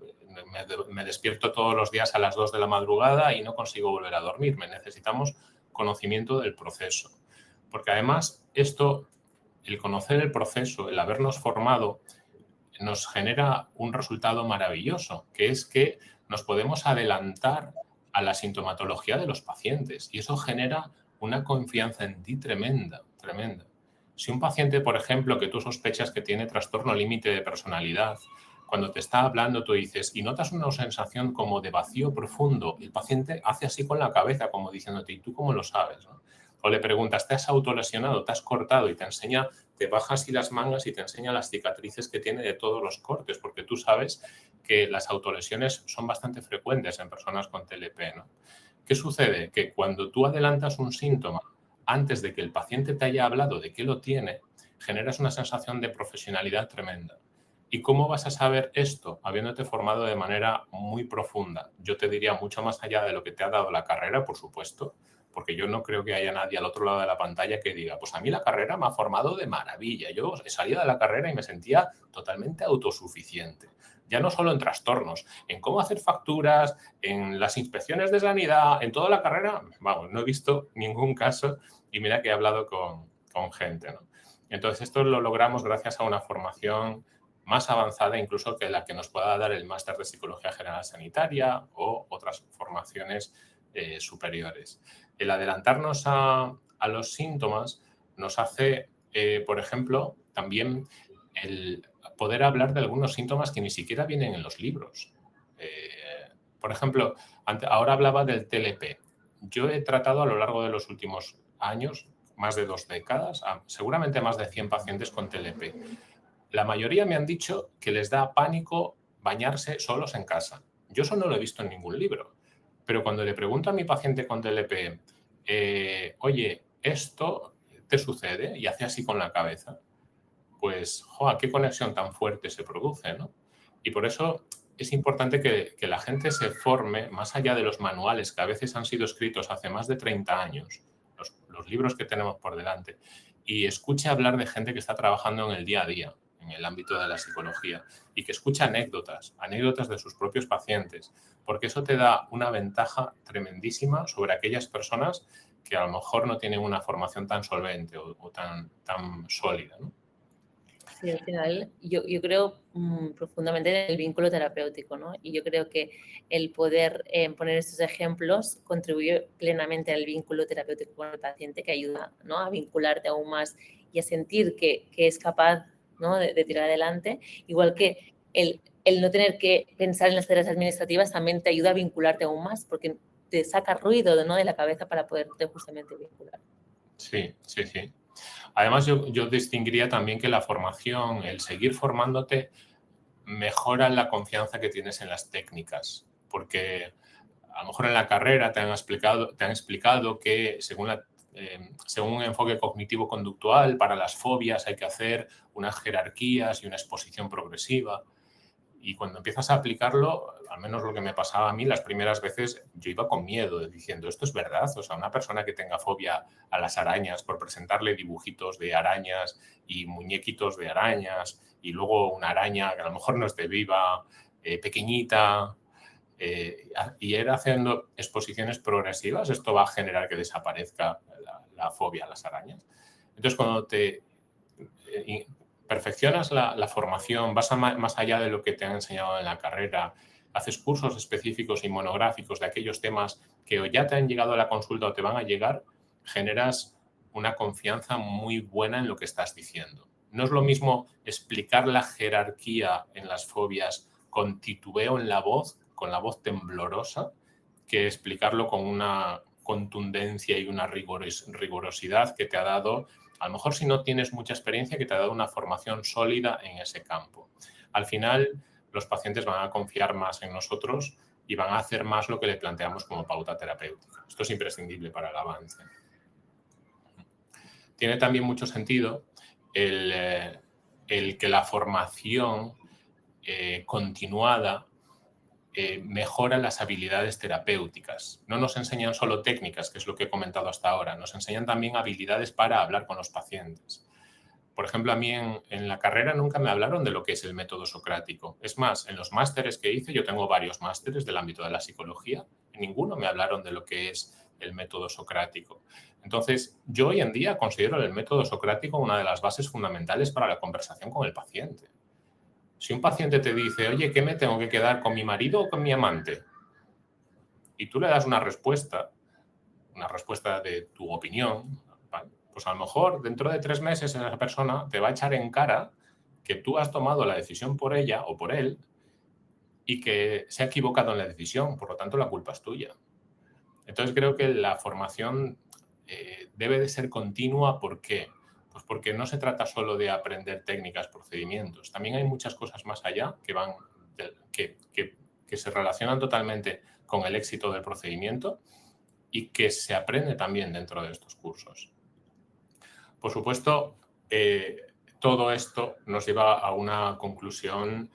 me despierto todos los días a las 2 de la madrugada y no consigo volver a dormirme. Necesitamos conocimiento del proceso. Porque además el conocer el proceso, el habernos formado, nos genera un resultado maravilloso, que es que nos podemos adelantar a la sintomatología de los pacientes y eso genera una confianza en ti tremenda, tremenda. Si un paciente, por ejemplo, que tú sospechas que tiene trastorno límite de personalidad, cuando te está hablando tú dices y notas una sensación como de vacío profundo, el paciente hace así con la cabeza como diciéndote, ¿y tú cómo lo sabes? ¿No? O le preguntas, ¿te has autolesionado? ¿Te has cortado? Y te enseña, te baja así las mangas y te enseña las cicatrices que tiene de todos los cortes, porque tú sabes que las autolesiones son bastante frecuentes en personas con TLP, ¿no? ¿Qué sucede? Que cuando tú adelantas un síntoma antes de que el paciente te haya hablado de qué lo tiene, generas una sensación de profesionalidad tremenda. ¿Y cómo vas a saber esto? Habiéndote formado de manera muy profunda. Yo te diría mucho más allá de lo que te ha dado la carrera, por supuesto, porque yo no creo que haya nadie al otro lado de la pantalla que diga, pues a mí la carrera me ha formado de maravilla. Yo salía de la carrera y me sentía totalmente autosuficiente. ya no solo en trastornos, en cómo hacer facturas, en las inspecciones de sanidad, en toda la carrera. Vamos, no he visto ningún caso y mira que he hablado con gente, ¿no? Entonces, esto lo logramos gracias a una formación más avanzada incluso que la que nos pueda dar el máster de Psicología General Sanitaria o otras formaciones superiores. El adelantarnos a los síntomas nos hace, por ejemplo, también el poder hablar de algunos síntomas que ni siquiera vienen en los libros. Por ejemplo, ahora hablaba del TLP. Yo he tratado a lo largo de los últimos años, más de 2 décadas, seguramente más de 100 pacientes con TLP. La mayoría me han dicho que les da pánico bañarse solos en casa. Yo eso no lo he visto en ningún libro. Pero cuando le pregunto a mi paciente con TLP, oye, ¿esto te sucede? Y hace así con la cabeza. Pues, ¡joa!, qué conexión tan fuerte se produce, ¿no? Y por eso es importante que la gente se forme más allá de los manuales que a veces han sido escritos hace más de 30 años, los libros que tenemos por delante, y escuche hablar de gente que está trabajando en el día a día, en el ámbito de la psicología, y que escuche anécdotas de sus propios pacientes, porque eso te da una ventaja tremendísima sobre aquellas personas que a lo mejor no tienen una formación tan solvente o tan sólida, ¿no? Sí, al final yo creo profundamente en el vínculo terapéutico, ¿no? Y yo creo que el poder poner estos ejemplos contribuye plenamente al vínculo terapéutico con el paciente, que ayuda, ¿no?, a vincularte aún más y a sentir que es capaz, ¿no?, de tirar adelante. Igual que el no tener que pensar en las tareas administrativas también te ayuda a vincularte aún más, porque te saca ruido, ¿no?, de la cabeza para poderte justamente vincular. Sí, sí, sí. Además, yo distinguiría también que la formación, el seguir formándote, mejora la confianza que tienes en las técnicas, porque a lo mejor en la carrera te han explicado que según un enfoque cognitivo-conductual, para las fobias hay que hacer unas jerarquías y una exposición progresiva. Y cuando empiezas a aplicarlo, al menos lo que me pasaba a mí, las primeras veces yo iba con miedo, diciendo, ¿esto es verdad? O sea, una persona que tenga fobia a las arañas, por presentarle dibujitos de arañas y muñequitos de arañas, y luego una araña que a lo mejor no esté viva, pequeñita, y ir haciendo exposiciones progresivas, esto va a generar que desaparezca la fobia a las arañas. Entonces, cuando te perfeccionas la formación, vas más allá de lo que te han enseñado en la carrera, haces cursos específicos y monográficos de aquellos temas que o ya te han llegado a la consulta o te van a llegar, generas una confianza muy buena en lo que estás diciendo. No es lo mismo explicar la jerarquía en las fobias con titubeo en la voz, con la voz temblorosa, que explicarlo con una contundencia y una rigurosidad que te ha dado, a lo mejor si no tienes mucha experiencia, que te ha dado una formación sólida en ese campo. Al final, los pacientes van a confiar más en nosotros y van a hacer más lo que le planteamos como pauta terapéutica. Esto es imprescindible para el avance. Tiene también mucho sentido el que la formación continuada mejora las habilidades terapéuticas. No nos enseñan solo técnicas, que es lo que he comentado hasta ahora, nos enseñan también habilidades para hablar con los pacientes. Por ejemplo, a mí en la carrera nunca me hablaron de lo que es el método socrático. Es más, en los másteres que hice, yo tengo varios másteres del ámbito de la psicología, en ninguno me hablaron de lo que es el método socrático. Entonces, yo hoy en día considero el método socrático una de las bases fundamentales para la conversación con el paciente. Si un paciente te dice, oye, ¿qué me tengo que quedar con mi marido o con mi amante? Y tú le das una respuesta de tu opinión, pues a lo mejor dentro de 3 meses esa persona te va a echar en cara que tú has tomado la decisión por ella o por él y que se ha equivocado en la decisión, por lo tanto la culpa es tuya. Entonces creo que la formación debe de ser continua. ¿Por qué? Pues porque no se trata solo de aprender técnicas, procedimientos. También hay muchas cosas más allá que se relacionan totalmente con el éxito del procedimiento y que se aprende también dentro de estos cursos. Por supuesto, todo esto nos lleva a una conclusión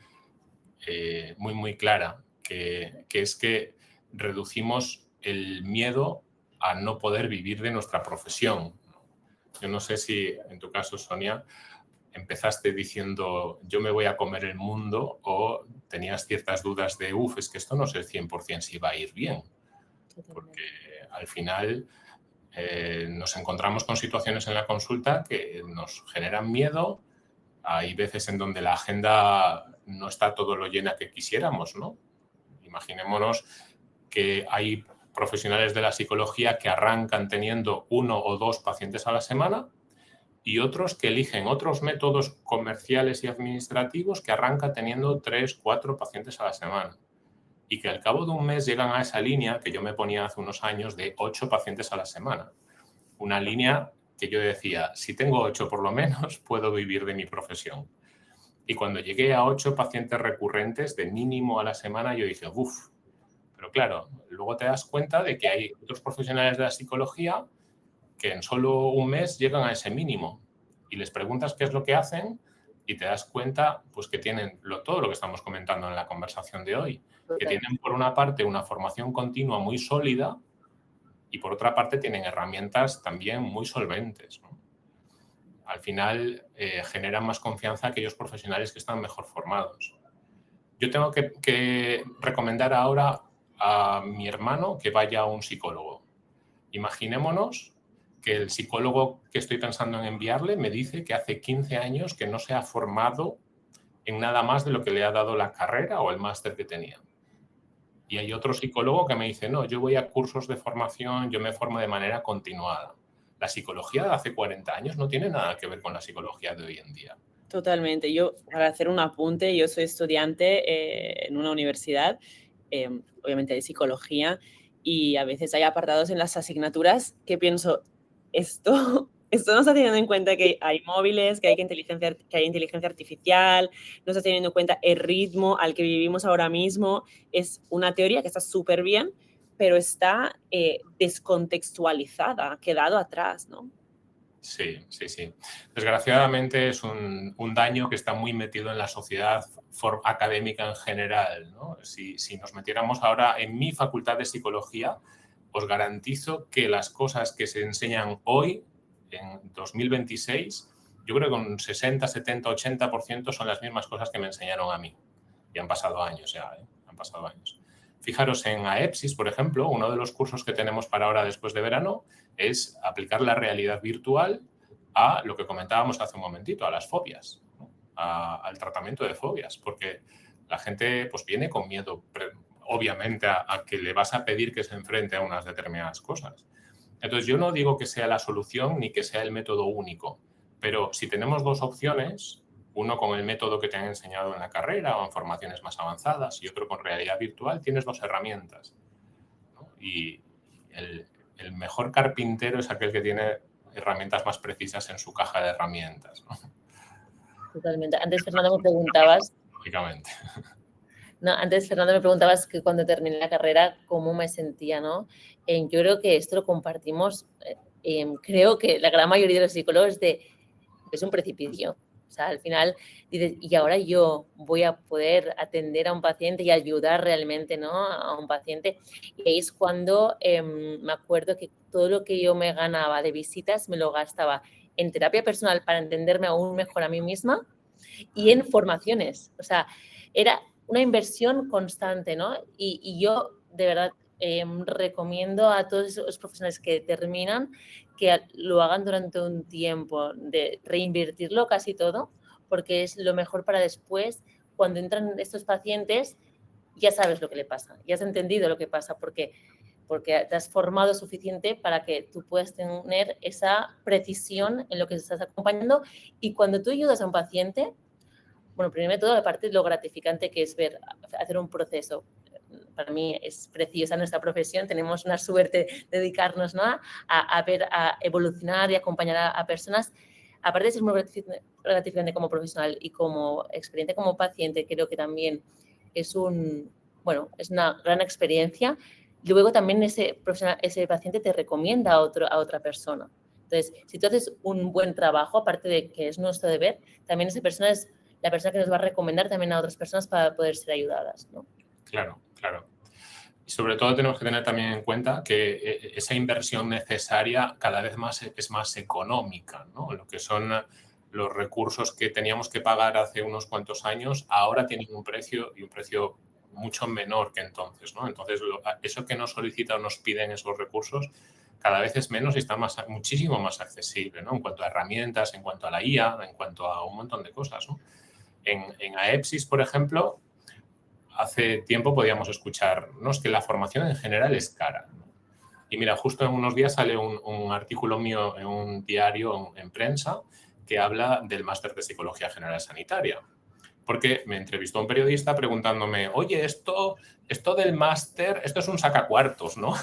muy, muy clara, que es que reducimos el miedo a no poder vivir de nuestra profesión. Yo no sé si, en tu caso, Sonia, empezaste diciendo yo me voy a comer el mundo o tenías ciertas dudas de es que esto no sé 100% si va a ir bien. Porque al final nos encontramos con situaciones en la consulta que nos generan miedo. Hay veces en donde la agenda no está todo lo llena que quisiéramos, ¿no? Imaginémonos que hay profesionales de la psicología que arrancan teniendo 1 o 2 pacientes a la semana y otros que eligen otros métodos comerciales y administrativos que arrancan teniendo 3, 4 pacientes a la semana. Y que al cabo de un mes llegan a esa línea que yo me ponía hace unos años de 8 pacientes a la semana. Una línea que yo decía, si tengo 8 por lo menos, puedo vivir de mi profesión. Y cuando llegué a 8 pacientes recurrentes de mínimo a la semana, yo dije, pero claro, luego te das cuenta de que hay otros profesionales de la psicología que en solo un mes llegan a ese mínimo. Y les preguntas qué es lo que hacen y te das cuenta pues, que tienen todo lo que estamos comentando en la conversación de hoy. Que tienen, por una parte, una formación continua muy sólida y, por otra parte, tienen herramientas también muy solventes, ¿no? Al final, generan más confianza aquellos profesionales que están mejor formados. Yo tengo que recomendar ahora a mi hermano que vaya a un psicólogo. Imaginémonos que el psicólogo que estoy pensando en enviarle me dice que hace 15 años que no se ha formado en nada más de lo que le ha dado la carrera o el máster que tenía. Y hay otro psicólogo que me dice, no, yo voy a cursos de formación, yo me formo de manera continuada. La psicología de hace 40 años no tiene nada que ver con la psicología de hoy en día. Totalmente. Yo, para hacer un apunte, yo soy estudiante en una universidad, obviamente de psicología, y a veces hay apartados en las asignaturas que pienso, esto no está teniendo en cuenta que hay móviles, que hay inteligencia artificial, no está teniendo en cuenta el ritmo al que vivimos ahora mismo. Es una teoría que está súper bien, pero está descontextualizada, ha quedado atrás, ¿no? Sí, sí, sí. Desgraciadamente es un daño que está muy metido en la sociedad académica en general, ¿no? Si nos metiéramos ahora en mi facultad de psicología, os garantizo que las cosas que se enseñan hoy, en 2026, yo creo que un 60, 70, 80% son las mismas cosas que me enseñaron a mí. Y han pasado años ya, ¿eh? Han pasado años. Fijaros, en AEPSIS, por ejemplo, uno de los cursos que tenemos para ahora después de verano es aplicar la realidad virtual a lo que comentábamos hace un momentito, a las fobias, ¿no? Al tratamiento de fobias, porque la gente pues, viene con miedo, obviamente, a que le vas a pedir que se enfrente a unas determinadas cosas. Entonces, yo no digo que sea la solución ni que sea el método único, pero si tenemos dos opciones, uno con el método que te han enseñado en la carrera o en formaciones más avanzadas y otro con realidad virtual, tienes dos herramientas, ¿no? Y el mejor carpintero es aquel que tiene herramientas más precisas en su caja de herramientas, ¿no? Totalmente. Antes, Fernando, me preguntabas... Lógicamente. No, antes, Fernando, me preguntabas que cuando terminé la carrera, cómo me sentía, ¿no? Yo creo que esto lo compartimos, creo que la gran mayoría de los psicólogos es un precipicio. O sea, al final dices, y ahora yo voy a poder atender a un paciente y ayudar realmente, ¿no? A un paciente. Y ahí es cuando me acuerdo que todo lo que yo me ganaba de visitas me lo gastaba en terapia personal para entenderme aún mejor a mí misma y en formaciones. O sea, era una inversión constante, ¿no? Y yo, de verdad, recomiendo a todos esos profesionales que terminan que lo hagan durante un tiempo, de reinvertirlo casi todo, porque es lo mejor para después, cuando entran estos pacientes, ya sabes lo que le pasa, ya has entendido lo que pasa, porque te has formado suficiente para que tú puedas tener esa precisión en lo que estás acompañando. Y cuando tú ayudas a un paciente, bueno, primero de todo, aparte de lo gratificante que es ver, hacer un proceso. Para mí es preciosa nuestra profesión, tenemos una suerte de dedicarnos, ¿no? a ver, a evolucionar y acompañar a personas. Aparte de ser muy gratificante como profesional y como experiencia como paciente, creo que también es una gran experiencia. Luego también ese paciente te recomienda a otra persona. Entonces, si tú haces un buen trabajo, aparte de que es nuestro deber, también esa persona es la persona que nos va a recomendar también a otras personas para poder ser ayudadas, ¿no? Claro, claro. Y sobre todo tenemos que tener también en cuenta que esa inversión necesaria cada vez más es más económica, ¿no? Lo que son los recursos que teníamos que pagar hace unos cuantos años ahora tienen un precio y un precio mucho menor que entonces, ¿no? Entonces, eso que nos solicitan o nos piden esos recursos cada vez es menos y está muchísimo más accesible, ¿no? En cuanto a herramientas, en cuanto a la IA, en cuanto a un montón de cosas, ¿no? En AEPSIS, por ejemplo, hace tiempo podíamos escuchar, no, es que la formación en general es cara, ¿no? Y mira, justo en unos días sale un artículo mío en un diario en prensa que habla del máster de Psicología General Sanitaria. Porque me entrevistó un periodista preguntándome, oye, esto del máster, esto es un sacacuartos, ¿no?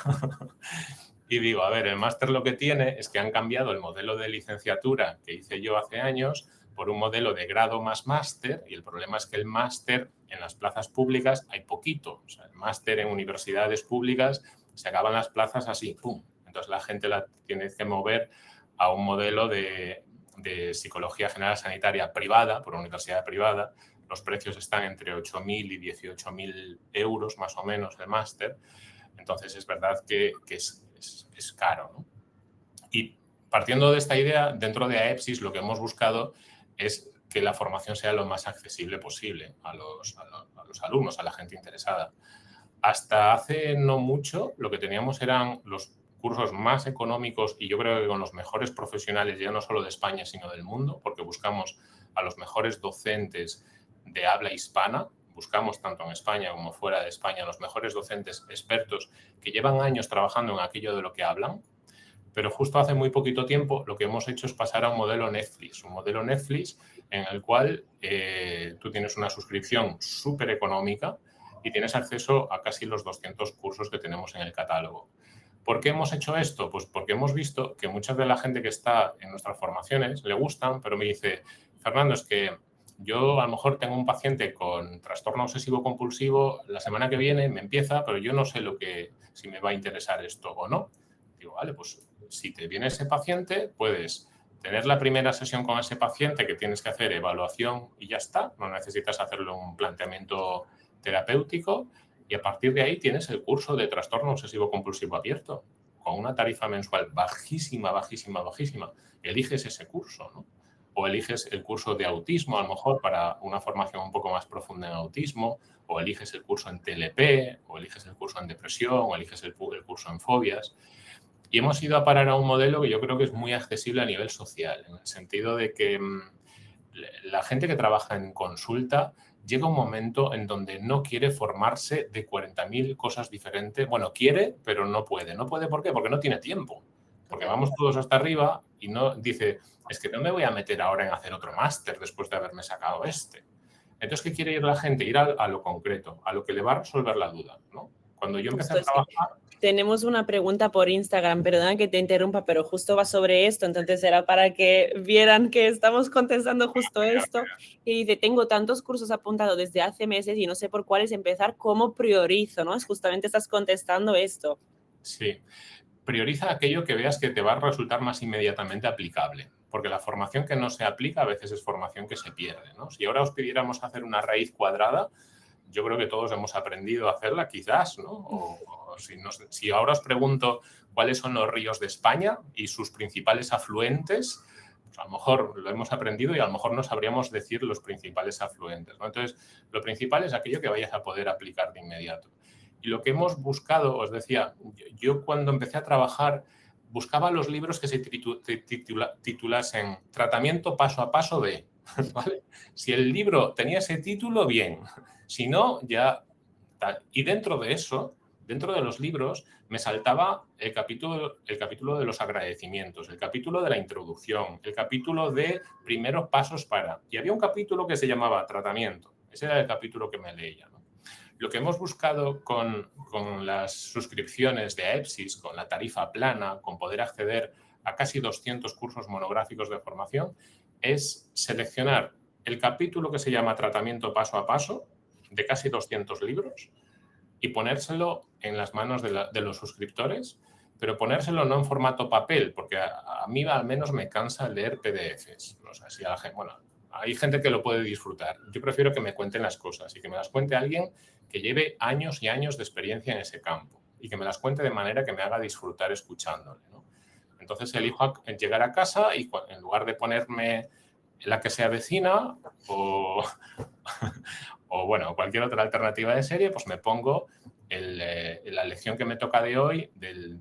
Y digo, a ver, el máster lo que tiene es que han cambiado el modelo de licenciatura que hice yo hace años por un modelo de grado más máster, y el problema es que el máster en las plazas públicas hay poquito. O sea, el máster en universidades públicas se acaban las plazas así, ¡pum! Entonces la gente la tiene que mover a un modelo de Psicología General Sanitaria privada, por una universidad privada. Los precios están entre 8.000 y 18.000 euros más o menos el máster. Entonces es verdad que es caro, ¿no? Y partiendo de esta idea, dentro de AEPSIS lo que hemos buscado es que la formación sea lo más accesible posible a los alumnos, a la gente interesada. Hasta hace no mucho lo que teníamos eran los cursos más económicos y yo creo que con los mejores profesionales, ya no solo de España, sino del mundo, porque buscamos a los mejores docentes de habla hispana. Buscamos tanto en España como fuera de España los mejores docentes expertos que llevan años trabajando en aquello de lo que hablan, pero justo hace muy poquito tiempo lo que hemos hecho es pasar a un modelo Netflix en el cual tú tienes una suscripción súper económica y tienes acceso a casi los 200 cursos que tenemos en el catálogo. ¿Por qué hemos hecho esto? Pues porque hemos visto que mucha de la gente que está en nuestras formaciones le gustan, pero me dice, Fernando, es que yo a lo mejor tengo un paciente con trastorno obsesivo compulsivo, la semana que viene me empieza, pero yo no sé si me va a interesar esto o no. Digo, vale, pues si te viene ese paciente, puedes tener la primera sesión con ese paciente que tienes que hacer evaluación y ya está, no necesitas hacerle un planteamiento terapéutico y a partir de ahí tienes el curso de trastorno obsesivo compulsivo abierto con una tarifa mensual bajísima, bajísima, bajísima. Eliges ese curso, ¿no? O eliges el curso de autismo, a lo mejor para una formación un poco más profunda en autismo, o eliges el curso en TLP, o eliges el curso en depresión, o eliges el curso en fobias. Y hemos ido a parar a un modelo que yo creo que es muy accesible a nivel social, en el sentido de que la gente que trabaja en consulta llega un momento en donde no quiere formarse de 40.000 cosas diferentes. Bueno, quiere, pero no puede. ¿No puede por qué? Porque no tiene tiempo. Porque vamos todos hasta arriba y no dice, es que no me voy a meter ahora en hacer otro máster después de haberme sacado este. Entonces, ¿qué quiere ir la gente? Ir a lo concreto, a lo que le va a resolver la duda, ¿no? Cuando yo empecé a trabajar... Tenemos una pregunta por Instagram, perdona que te interrumpa, pero justo va sobre esto, entonces era para que vieran que estamos contestando justo esto. Y dice, tengo tantos cursos apuntados desde hace meses y no sé por cuáles empezar, ¿cómo priorizo? ¿No? Es justamente estás contestando esto. Sí, prioriza aquello que veas que te va a resultar más inmediatamente aplicable, porque la formación que no se aplica a veces es formación que se pierde, ¿no? Si ahora os pidiéramos hacer una raíz cuadrada, yo creo que todos hemos aprendido a hacerla, quizás, ¿no? O si ahora os pregunto cuáles son los ríos de España y sus principales afluentes, pues a lo mejor lo hemos aprendido y a lo mejor no sabríamos decir los principales afluentes, ¿no? Entonces, lo principal es aquello que vayas a poder aplicar de inmediato. Y lo que hemos buscado, os decía, yo cuando empecé a trabajar buscaba los libros que se titulasen Tratamiento paso a paso de, ¿vale? Si el libro tenía ese título, bien. Si no, ya... Y dentro de eso, dentro de los libros, me saltaba el capítulo de los agradecimientos, el capítulo de la introducción, el capítulo de primeros pasos para... Y había un capítulo que se llamaba Tratamiento. Ese era el capítulo que me leía, ¿no? Lo que hemos buscado con las suscripciones de AEPSIS, con la tarifa plana, con poder acceder a casi 200 cursos monográficos de formación, es seleccionar el capítulo que se llama Tratamiento paso a paso, de casi 200 libros, y ponérselo en las manos de los suscriptores, pero ponérselo no en formato papel, porque a mí al menos me cansa leer PDFs. No sé si a la gente, bueno, hay gente que lo puede disfrutar. Yo prefiero que me cuenten las cosas y que me las cuente alguien que lleve años y años de experiencia en ese campo y que me las cuente de manera que me haga disfrutar escuchándole, ¿no? Entonces elijo llegar a casa y en lugar de ponerme la que se avecina o, o bueno, cualquier otra alternativa de serie, pues me pongo la lección que me toca de hoy de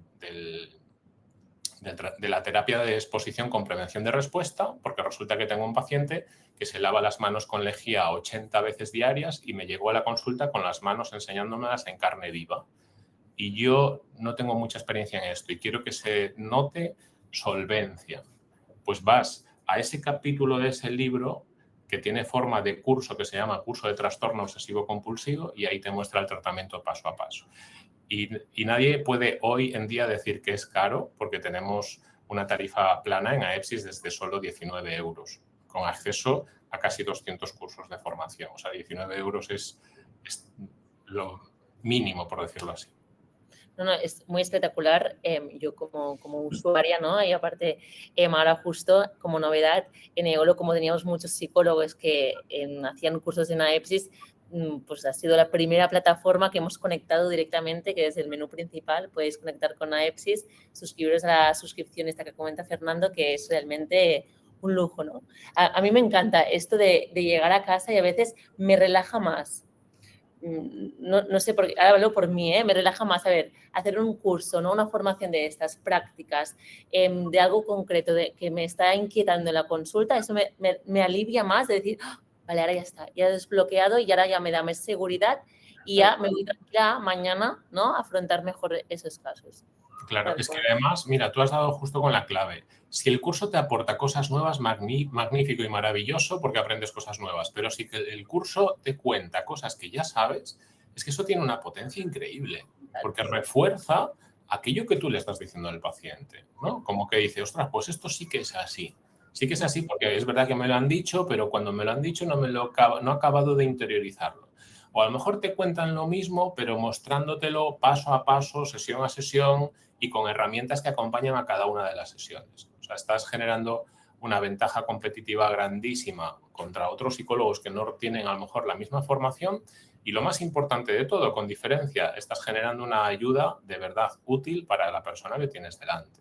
la terapia de exposición con prevención de respuesta, porque resulta que tengo un paciente que se lava las manos con lejía 80 veces diarias y me llegó a la consulta con las manos enseñándomelas en carne viva. Y yo no tengo mucha experiencia en esto y quiero que se note solvencia. Pues vas a ese capítulo de ese libro que tiene forma de curso, que se llama Curso de Trastorno Obsesivo Compulsivo, y ahí te muestra el tratamiento paso a paso. Y nadie puede hoy en día decir que es caro, porque tenemos una tarifa plana en AEPSIS desde solo 19 euros, con acceso a casi 200 cursos de formación. O sea, 19 euros es lo mínimo, por decirlo así. No, es muy espectacular. Yo como usuaria, ¿no? Y aparte, ahora justo como novedad, en EOLO, como teníamos muchos psicólogos que hacían cursos en AEPSIS, pues ha sido la primera plataforma que hemos conectado directamente, que desde el menú principal podéis conectar con AEPSIS, suscribiros a la suscripción esta que comenta Fernando, que es realmente un lujo, ¿no? A mí me encanta esto de llegar a casa y a veces me relaja más. No sé, porque ahora hablo por mí, me relaja más, a ver, hacer un curso, ¿no? Una formación de estas prácticas, de algo concreto que me está inquietando en la consulta, eso me alivia más de decir, oh, vale, ahora ya está, ya he desbloqueado y ahora ya me da más seguridad y ya me voy tranquila mañana, ¿no? A afrontar mejor esos casos. Claro, es que además, mira, tú has dado justo con la clave. Si el curso te aporta cosas nuevas, magnífico y maravilloso porque aprendes cosas nuevas, pero si el curso te cuenta cosas que ya sabes, es que eso tiene una potencia increíble, porque refuerza aquello que tú le estás diciendo al paciente, ¿no? Como que dice, ostras, pues esto sí que es así. Sí que es así porque es verdad que me lo han dicho, pero cuando me lo han dicho no he acabado de interiorizarlo. O a lo mejor te cuentan lo mismo, pero mostrándotelo paso a paso, sesión a sesión, y con herramientas que acompañan a cada una de las sesiones. O sea, estás generando una ventaja competitiva grandísima contra otros psicólogos que no tienen a lo mejor la misma formación y lo más importante de todo, con diferencia, estás generando una ayuda de verdad útil para la persona que tienes delante.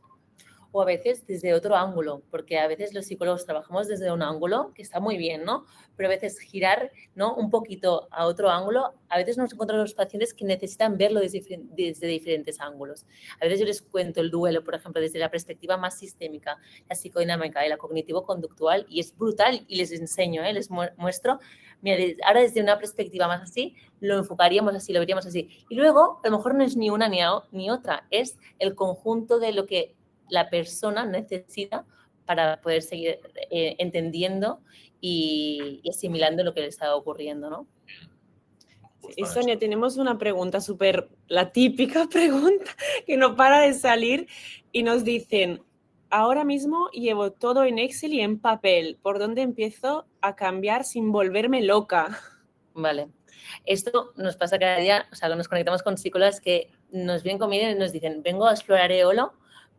O a veces desde otro ángulo, porque a veces los psicólogos trabajamos desde un ángulo que está muy bien, ¿no? Pero a veces girar, ¿no? Un poquito a otro ángulo, a veces nos encontramos los pacientes que necesitan verlo desde diferentes ángulos. A veces yo les cuento el duelo, por ejemplo, desde la perspectiva más sistémica, la psicodinámica y la cognitivo-conductual, y es brutal y les enseño, les muestro. Mira, ahora desde una perspectiva más así, lo enfocaríamos así, lo veríamos así. Y luego, a lo mejor no es ni una ni otra, es el conjunto de lo que la persona necesita para poder seguir entendiendo y asimilando lo que le está ocurriendo, ¿no? Y Sonia, tenemos una pregunta la típica pregunta que no para de salir y nos dicen, ahora mismo llevo todo en Excel y en papel, ¿por dónde empiezo a cambiar sin volverme loca? Vale. Esto nos pasa cada día, o sea, nos conectamos con psicólogas que nos vienen conmigo y nos dicen, vengo a explorar EOLO,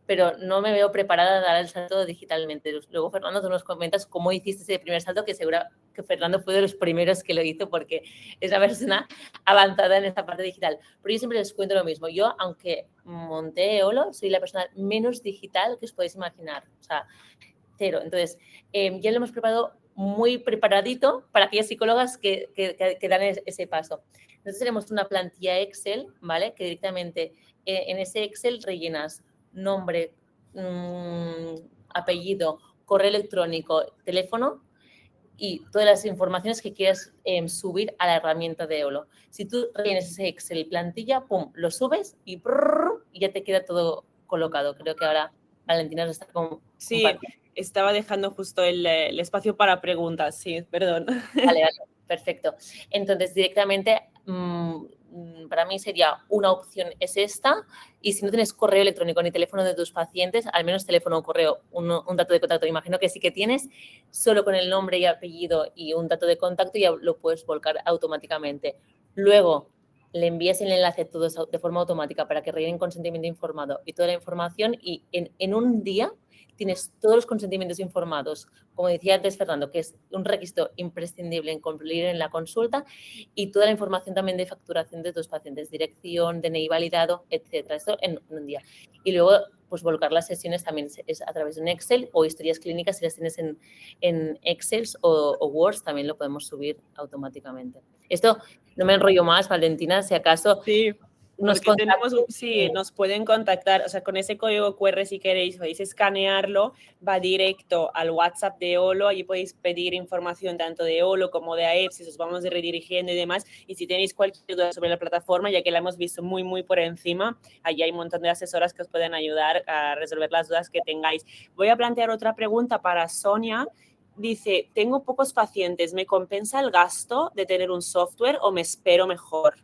pero no me veo preparada a dar el salto digitalmente. Luego, Fernando, tú nos comentas cómo hiciste ese primer salto, que seguro que Fernando fue de los primeros que lo hizo porque es la persona avanzada en esta parte digital. Pero yo siempre les cuento lo mismo. Yo, aunque monté EOLO, soy la persona menos digital que os podéis imaginar. O sea, cero. Entonces, ya lo hemos preparado muy preparadito para aquellas psicólogas que dan ese paso. Entonces, tenemos una plantilla Excel, ¿vale? Que directamente en ese Excel rellenas nombre, apellido, correo electrónico, teléfono y todas las informaciones que quieras subir a la herramienta de EOLO. Si tú rellenas ese Excel plantilla, pum, lo subes y ya te queda todo colocado. Creo que ahora Valentina nos está Sí, estaba dejando justo el espacio para preguntas, sí, perdón. Vale, perfecto. Entonces, directamente, para mí sería una opción es esta, y si no tienes correo electrónico ni teléfono de tus pacientes, al menos teléfono o correo, un dato de contacto, imagino que sí que tienes, solo con el nombre y apellido y un dato de contacto ya lo puedes volcar automáticamente. Luego, le envías el enlace todo de forma automática para que rellenen consentimiento informado y toda la información, y en un día tienes todos los consentimientos informados, como decía antes Fernando, que es un requisito imprescindible en cumplir en la consulta, y toda la información también de facturación de tus pacientes, dirección, DNI validado, etcétera. Esto en un día. Y luego, pues volcar las sesiones también es a través de un Excel o historias clínicas, si las tienes en Excel o Word, también lo podemos subir automáticamente. Esto no me enrollo más, Valentina, si acaso... Sí. Nos Porque nos pueden contactar, o sea, con ese código QR, si queréis, podéis escanearlo, va directo al WhatsApp de Eolo, allí podéis pedir información tanto de Eolo como de AEPSIS, os vamos redirigiendo y demás, y si tenéis cualquier duda sobre la plataforma, ya que la hemos visto muy por encima, allí hay un montón de asesoras que os pueden ayudar a resolver las dudas que tengáis. Voy a plantear otra pregunta para Sonia. Dice, tengo pocos pacientes, ¿me compensa el gasto de tener un software o me espero mejor?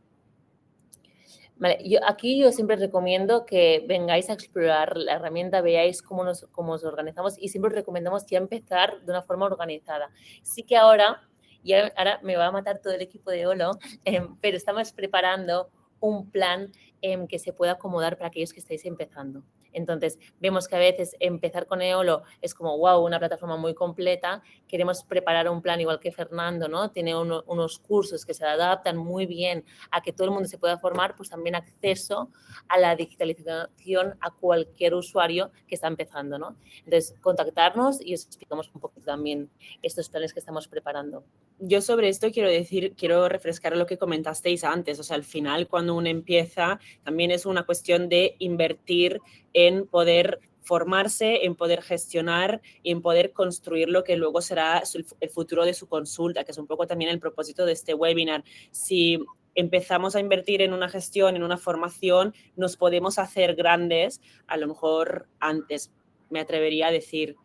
Vale, yo siempre recomiendo que vengáis a explorar la herramienta, veáis cómo nos organizamos, y siempre os recomendamos ya empezar de una forma organizada. Sí que ahora me va a matar todo el equipo de Eolo, pero estamos preparando un plan que se pueda acomodar para aquellos que estáis empezando. Entonces, vemos que a veces empezar con Eolo es como, wow, una plataforma muy completa. Queremos preparar un plan igual que Fernando, ¿no? Tiene unos cursos que se adaptan muy bien a que todo el mundo se pueda formar, pues también acceso a la digitalización a cualquier usuario que está empezando, ¿no? Entonces, contactarnos y os explicamos un poquito también estos planes que estamos preparando. Yo sobre esto quiero refrescar lo que comentasteis antes. O sea, al final, cuando uno empieza, también es una cuestión de invertir en poder formarse, en poder gestionar y en poder construir lo que luego será el futuro de su consulta, que es un poco también el propósito de este webinar. Si empezamos a invertir en una gestión, en una formación, nos podemos hacer grandes, a lo mejor antes, me atrevería a decir.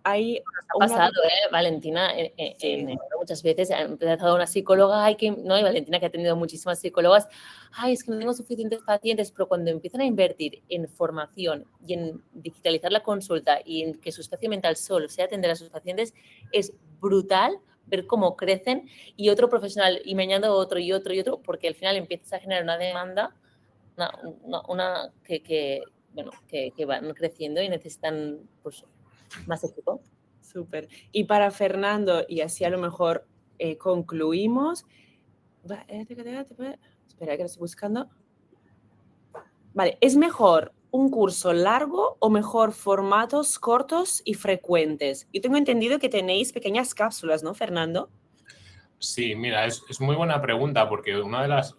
Hay ha pasado, Valentina, sí. Muchas veces ha empezado una psicóloga, ¿no? Y Valentina, que ha tenido muchísimas psicólogas, es que no tengo suficientes pacientes, pero cuando empiezan a invertir en formación y en digitalizar la consulta y en que su espacio mental solo sea atender a sus pacientes, es brutal ver cómo crecen, y otro profesional, y me añado otro y otro y otro, porque al final empiezas a generar una demanda que van creciendo y necesitan, pues, más equipo. Súper. Y para Fernando, y así a lo mejor concluimos. Espera, que lo estoy buscando. Vale, ¿es mejor un curso largo o mejor formatos cortos y frecuentes? Yo tengo entendido que tenéis pequeñas cápsulas, ¿no, Fernando? Sí, mira, es muy buena pregunta, porque una de las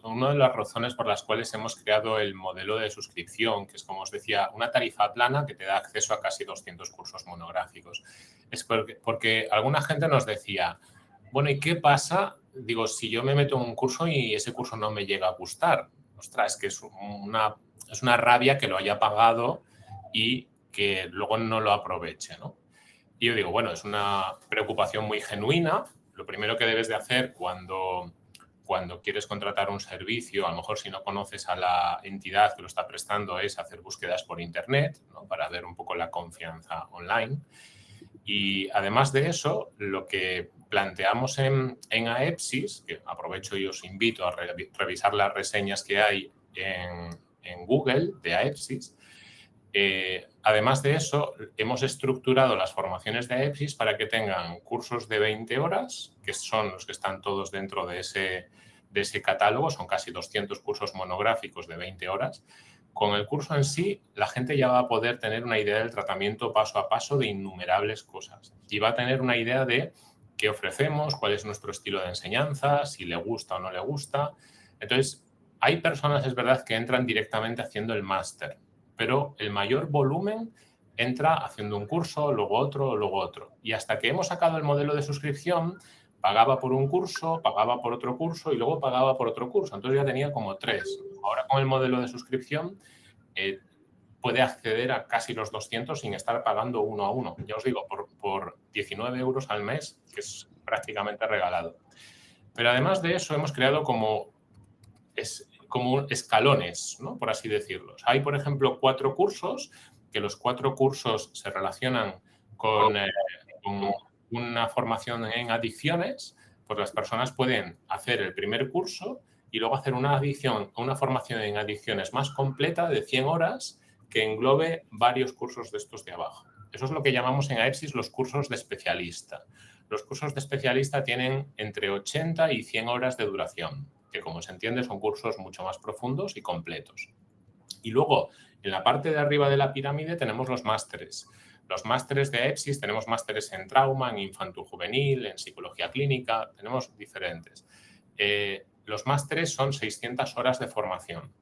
razones por las cuales hemos creado el modelo de suscripción, que es, como os decía, una tarifa plana que te da acceso a casi 200 cursos monográficos, es porque alguna gente nos decía, bueno, ¿y qué pasa? Digo, si yo me meto en un curso y ese curso no me llega a gustar. Ostras, es que es una rabia que lo haya pagado y que luego no lo aproveche, ¿no? Y yo digo, bueno, es una preocupación muy genuina. Lo primero que debes de hacer cuando quieres contratar un servicio, a lo mejor si no conoces a la entidad que lo está prestando, es hacer búsquedas por internet, ¿no? Para ver un poco la confianza online. Y además de eso, lo que planteamos en AEPSIS, que aprovecho y os invito a revisar las reseñas que hay en Google de AEPSIS, además de eso, hemos estructurado las formaciones de AEPSIS para que tengan cursos de 20 horas, que son los que están todos dentro de ese catálogo, son casi 200 cursos monográficos de 20 horas. Con el curso en sí, la gente ya va a poder tener una idea del tratamiento paso a paso de innumerables cosas y va a tener una idea de qué ofrecemos, cuál es nuestro estilo de enseñanza, si le gusta o no le gusta. Entonces, hay personas, es verdad, que entran directamente haciendo el máster, pero el mayor volumen entra haciendo un curso, luego otro. Y hasta que hemos sacado el modelo de suscripción, pagaba por un curso, pagaba por otro curso y luego pagaba por otro curso. Entonces ya tenía como 3. Ahora con el modelo de suscripción puede acceder a casi los 200 sin estar pagando uno a uno. Ya os digo, por 19 euros al mes, que es prácticamente regalado. Pero además de eso hemos creado como escalones, ¿no? Por así decirlo. Hay, por ejemplo, 4 cursos, que los 4 cursos se relacionan con una formación en adicciones. Pues las personas pueden hacer el primer curso y luego hacer una formación en adicciones más completa de 100 horas que englobe varios cursos de estos de abajo. Eso es lo que llamamos en AEPSIS los cursos de especialista. Los cursos de especialista tienen entre 80 y 100 horas de duración, que como se entiende son cursos mucho más profundos y completos. Y luego, en la parte de arriba de la pirámide tenemos los másteres. Los másteres de AEPSIS, tenemos másteres en trauma, en infanto-juvenil, en psicología clínica, tenemos diferentes. Los másteres son 600 horas de formación.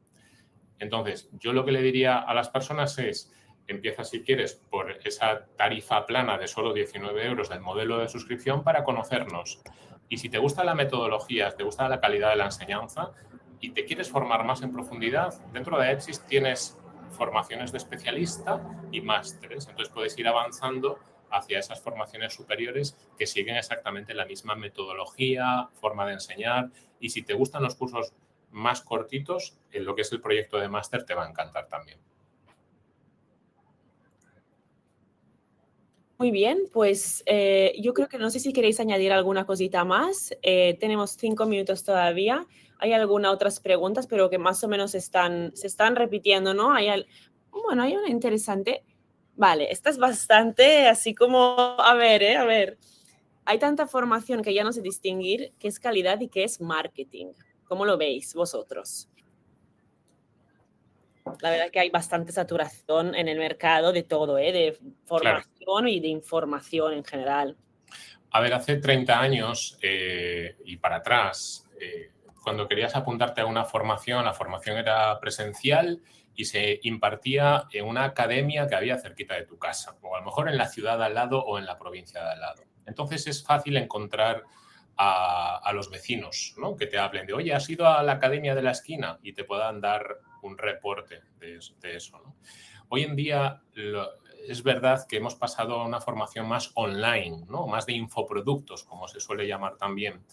Entonces, yo lo que le diría a las personas es, empieza si quieres por esa tarifa plana de solo 19 euros del modelo de suscripción para conocernos. Y si te gusta la metodología, te gusta la calidad de la enseñanza y te quieres formar más en profundidad, dentro de AEPSIS tienes formaciones de especialista y másteres. Entonces puedes ir avanzando hacia esas formaciones superiores que siguen exactamente la misma metodología, forma de enseñar. Y si te gustan los cursos más cortitos, en lo que es el proyecto de máster te va a encantar también. Muy bien, pues yo creo que no sé si queréis añadir alguna cosita más. Tenemos 5 minutos todavía. Hay algunas otras preguntas, pero que más o menos se están repitiendo, ¿no? Bueno, hay una interesante. Vale, esta es bastante así como, a ver. Hay tanta formación que ya no sé distinguir qué es calidad y qué es marketing. ¿Cómo lo veis vosotros? La verdad que hay bastante saturación en el mercado de todo, de formación y de información en general. A ver, hace 30 años y para atrás, cuando querías apuntarte a una formación, la formación era presencial y se impartía en una academia que había cerquita de tu casa, o a lo mejor en la ciudad al lado o en la provincia de al lado. Entonces es fácil encontrar a los vecinos, ¿no? Que te hablen de, oye, has ido a la academia de la esquina y te puedan dar un reporte de eso, ¿no? Hoy en día es verdad que hemos pasado a una formación más online, ¿no? Más de infoproductos, como se suele llamar también.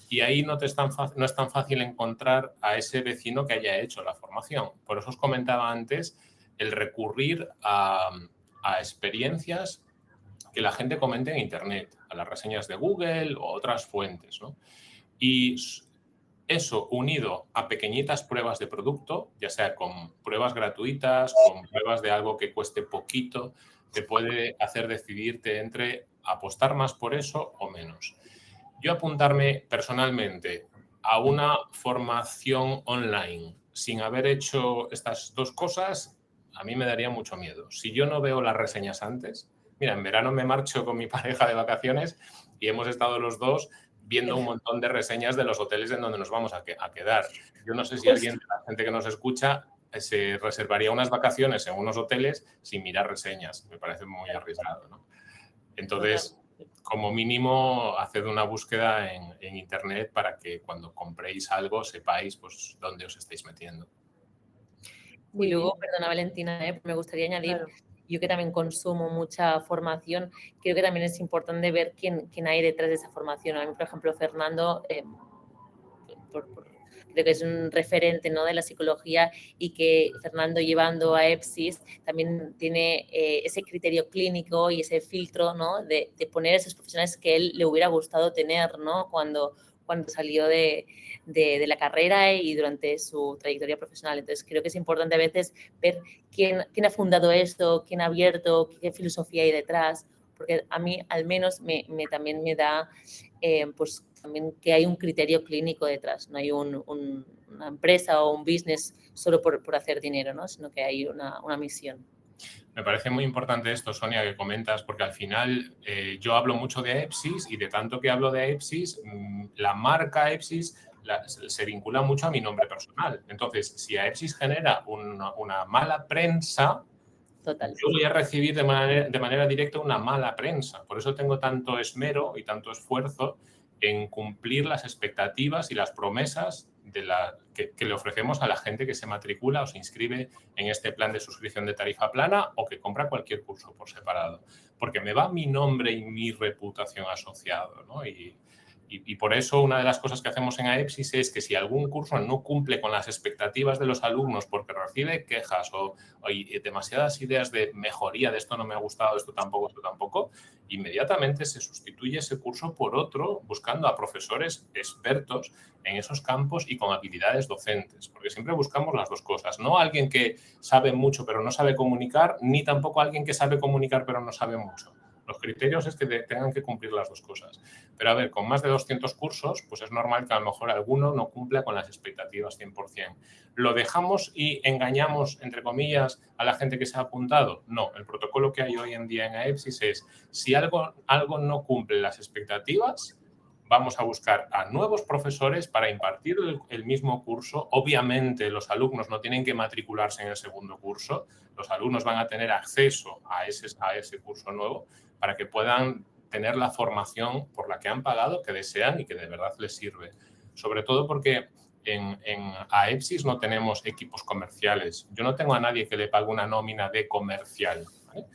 Y ahí no es tan fácil encontrar a ese vecino que haya hecho la formación. Por eso os comentaba antes el recurrir a experiencias que la gente comente en Internet, a las reseñas de Google o otras fuentes, ¿no? Y eso unido a pequeñitas pruebas de producto, ya sea con pruebas gratuitas, con pruebas de algo que cueste poquito, te puede hacer decidirte entre apostar más por eso o menos. Yo apuntarme personalmente a una formación online sin haber hecho estas dos cosas, a mí me daría mucho miedo. Si yo no veo las reseñas antes, mira, en verano me marcho con mi pareja de vacaciones y hemos estado los dos viendo un montón de reseñas de los hoteles en donde nos vamos a quedar. Yo no sé si alguien de la gente que nos escucha se reservaría unas vacaciones en unos hoteles sin mirar reseñas. Me parece muy arriesgado, ¿no? Entonces, como mínimo, haced una búsqueda en Internet para que cuando compréis algo sepáis pues, dónde os estáis metiendo. Y luego, perdona Valentina, me gustaría añadir, claro, yo que también consumo mucha formación, creo que también es importante ver quién hay detrás de esa formación. A mí, por ejemplo, Fernando, creo que es un referente, ¿no?, de la psicología, y que Fernando, llevando a EPSIS, también tiene ese criterio clínico y ese filtro, ¿no?, de poner a esos profesionales que él le hubiera gustado tener, ¿no?, cuando salió de la carrera y durante su trayectoria profesional. Entonces, creo que es importante a veces ver quién ha fundado esto, quién ha abierto, qué filosofía hay detrás, porque a mí al menos también me da pues también que hay un criterio clínico detrás, no hay una empresa o un business solo por hacer dinero, ¿no?, sino que hay una misión. Me parece muy importante esto, Sonia, que comentas, porque al final yo hablo mucho de AEPSIS y de tanto que hablo de AEPSIS, la marca AEPSIS se vincula mucho a mi nombre personal. Entonces, si AEPSIS genera una mala prensa, total, yo voy a recibir de manera directa una mala prensa. Por eso tengo tanto esmero y tanto esfuerzo en cumplir las expectativas y las promesas que le ofrecemos a la gente que se matricula o se inscribe en este plan de suscripción de tarifa plana o que compra cualquier curso por separado. Porque me va mi nombre y mi reputación asociado, ¿no? Y Y por eso una de las cosas que hacemos en AEPSIS es que si algún curso no cumple con las expectativas de los alumnos porque recibe quejas o hay demasiadas ideas de mejoría, de esto no me ha gustado, esto tampoco, inmediatamente se sustituye ese curso por otro buscando a profesores expertos en esos campos y con habilidades docentes, porque siempre buscamos las dos cosas, no alguien que sabe mucho pero no sabe comunicar, ni tampoco alguien que sabe comunicar pero no sabe mucho. Los criterios es que tengan que cumplir las dos cosas. Pero a ver, con más de 200 cursos, pues es normal que a lo mejor alguno no cumpla con las expectativas 100%. ¿Lo dejamos y engañamos, entre comillas, a la gente que se ha apuntado? No, el protocolo que hay hoy en día en AEPSIS es, si algo no cumple las expectativas, vamos a buscar a nuevos profesores para impartir el mismo curso. Obviamente, los alumnos no tienen que matricularse en el segundo curso. Los alumnos van a tener acceso a ese curso nuevo para que puedan tener la formación por la que han pagado, que desean y que de verdad les sirve. Sobre todo porque en AEPSIS no tenemos equipos comerciales. Yo no tengo a nadie que le pague una nómina de comercial, ¿vale?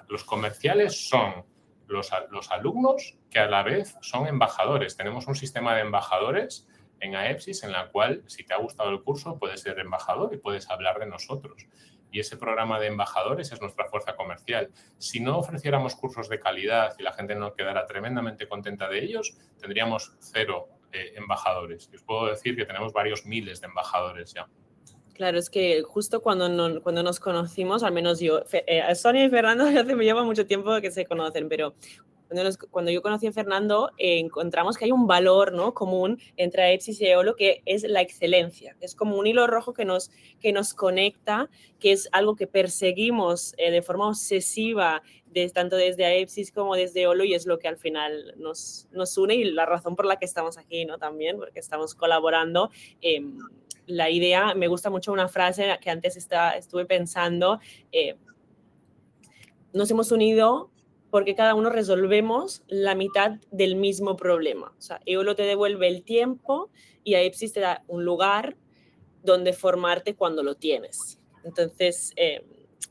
Los comerciales son los alumnos que a la vez son embajadores. Tenemos un sistema de embajadores en AEPSIS en la cual, si te ha gustado el curso, puedes ser embajador y puedes hablar de nosotros. Y ese programa de embajadores es nuestra fuerza comercial. Si no ofreciéramos cursos de calidad y la gente no quedara tremendamente contenta de ellos, tendríamos 0 embajadores. Y os puedo decir que tenemos varios miles de embajadores ya. Claro, es que justo cuando nos conocimos, al menos yo, Sonia y Fernando hace me lleva mucho tiempo que se conocen, pero cuando yo conocí a Fernando, encontramos que hay un valor, ¿no?, común entre AEPSIS y EOLO, que es la excelencia. Es como un hilo rojo que nos conecta, que es algo que perseguimos de forma obsesiva, tanto desde AEPSIS como desde EOLO, y es lo que al final nos une y la razón por la que estamos aquí, ¿no?, también, porque estamos colaborando. La idea, me gusta mucho una frase que antes estuve pensando, nos hemos unido porque cada uno resolvemos la mitad del mismo problema. O sea, EOLO te devuelve el tiempo y AEPSIS te da un lugar donde formarte cuando lo tienes. Entonces,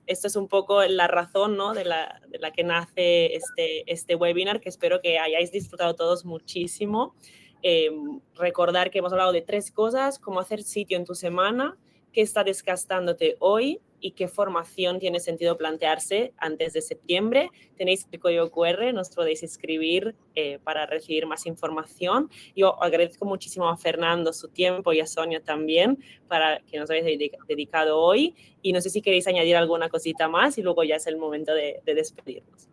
esto es un poco la razón, ¿no?, de la que nace este webinar, que espero que hayáis disfrutado todos muchísimo. Recordar que hemos hablado de 3 cosas: cómo hacer sitio en tu semana, qué está desgastándote hoy y qué formación tiene sentido plantearse antes de septiembre. Tenéis el código QR, nos podéis escribir para recibir más información. Yo agradezco muchísimo a Fernando su tiempo y a Sonia también para que nos habéis dedicado hoy. Y no sé si queréis añadir alguna cosita más y luego ya es el momento de despedirnos.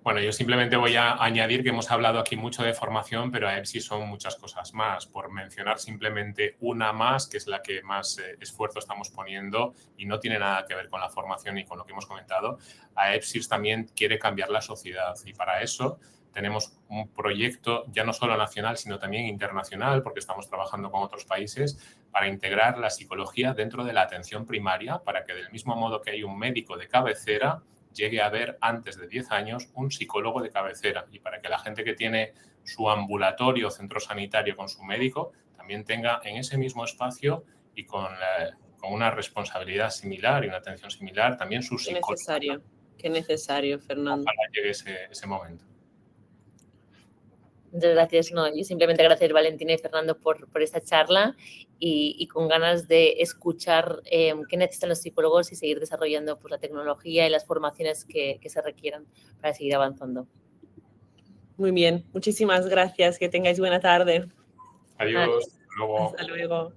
Bueno, yo simplemente voy a añadir que hemos hablado aquí mucho de formación, pero AEPSIS son muchas cosas más. Por mencionar simplemente una más, que es la que más esfuerzo estamos poniendo y no tiene nada que ver con la formación y con lo que hemos comentado, AEPSIS también quiere cambiar la sociedad y para eso tenemos un proyecto ya no solo nacional, sino también internacional, porque estamos trabajando con otros países para integrar la psicología dentro de la atención primaria, para que del mismo modo que hay un médico de cabecera, llegue a haber antes de 10 años un psicólogo de cabecera y para que la gente que tiene su ambulatorio o centro sanitario con su médico también tenga en ese mismo espacio y con una responsabilidad similar y una atención similar también su psicólogo. Qué necesario, Fernando. Ojalá llegue ese momento. Muchas gracias. No, y simplemente gracias, Valentina y Fernando, por esta charla y con ganas de escuchar qué necesitan los psicólogos y seguir desarrollando pues, la tecnología y las formaciones que se requieran para seguir avanzando. Muy bien, muchísimas gracias. Que tengáis buena tarde. Adiós. Hasta luego. Hasta luego.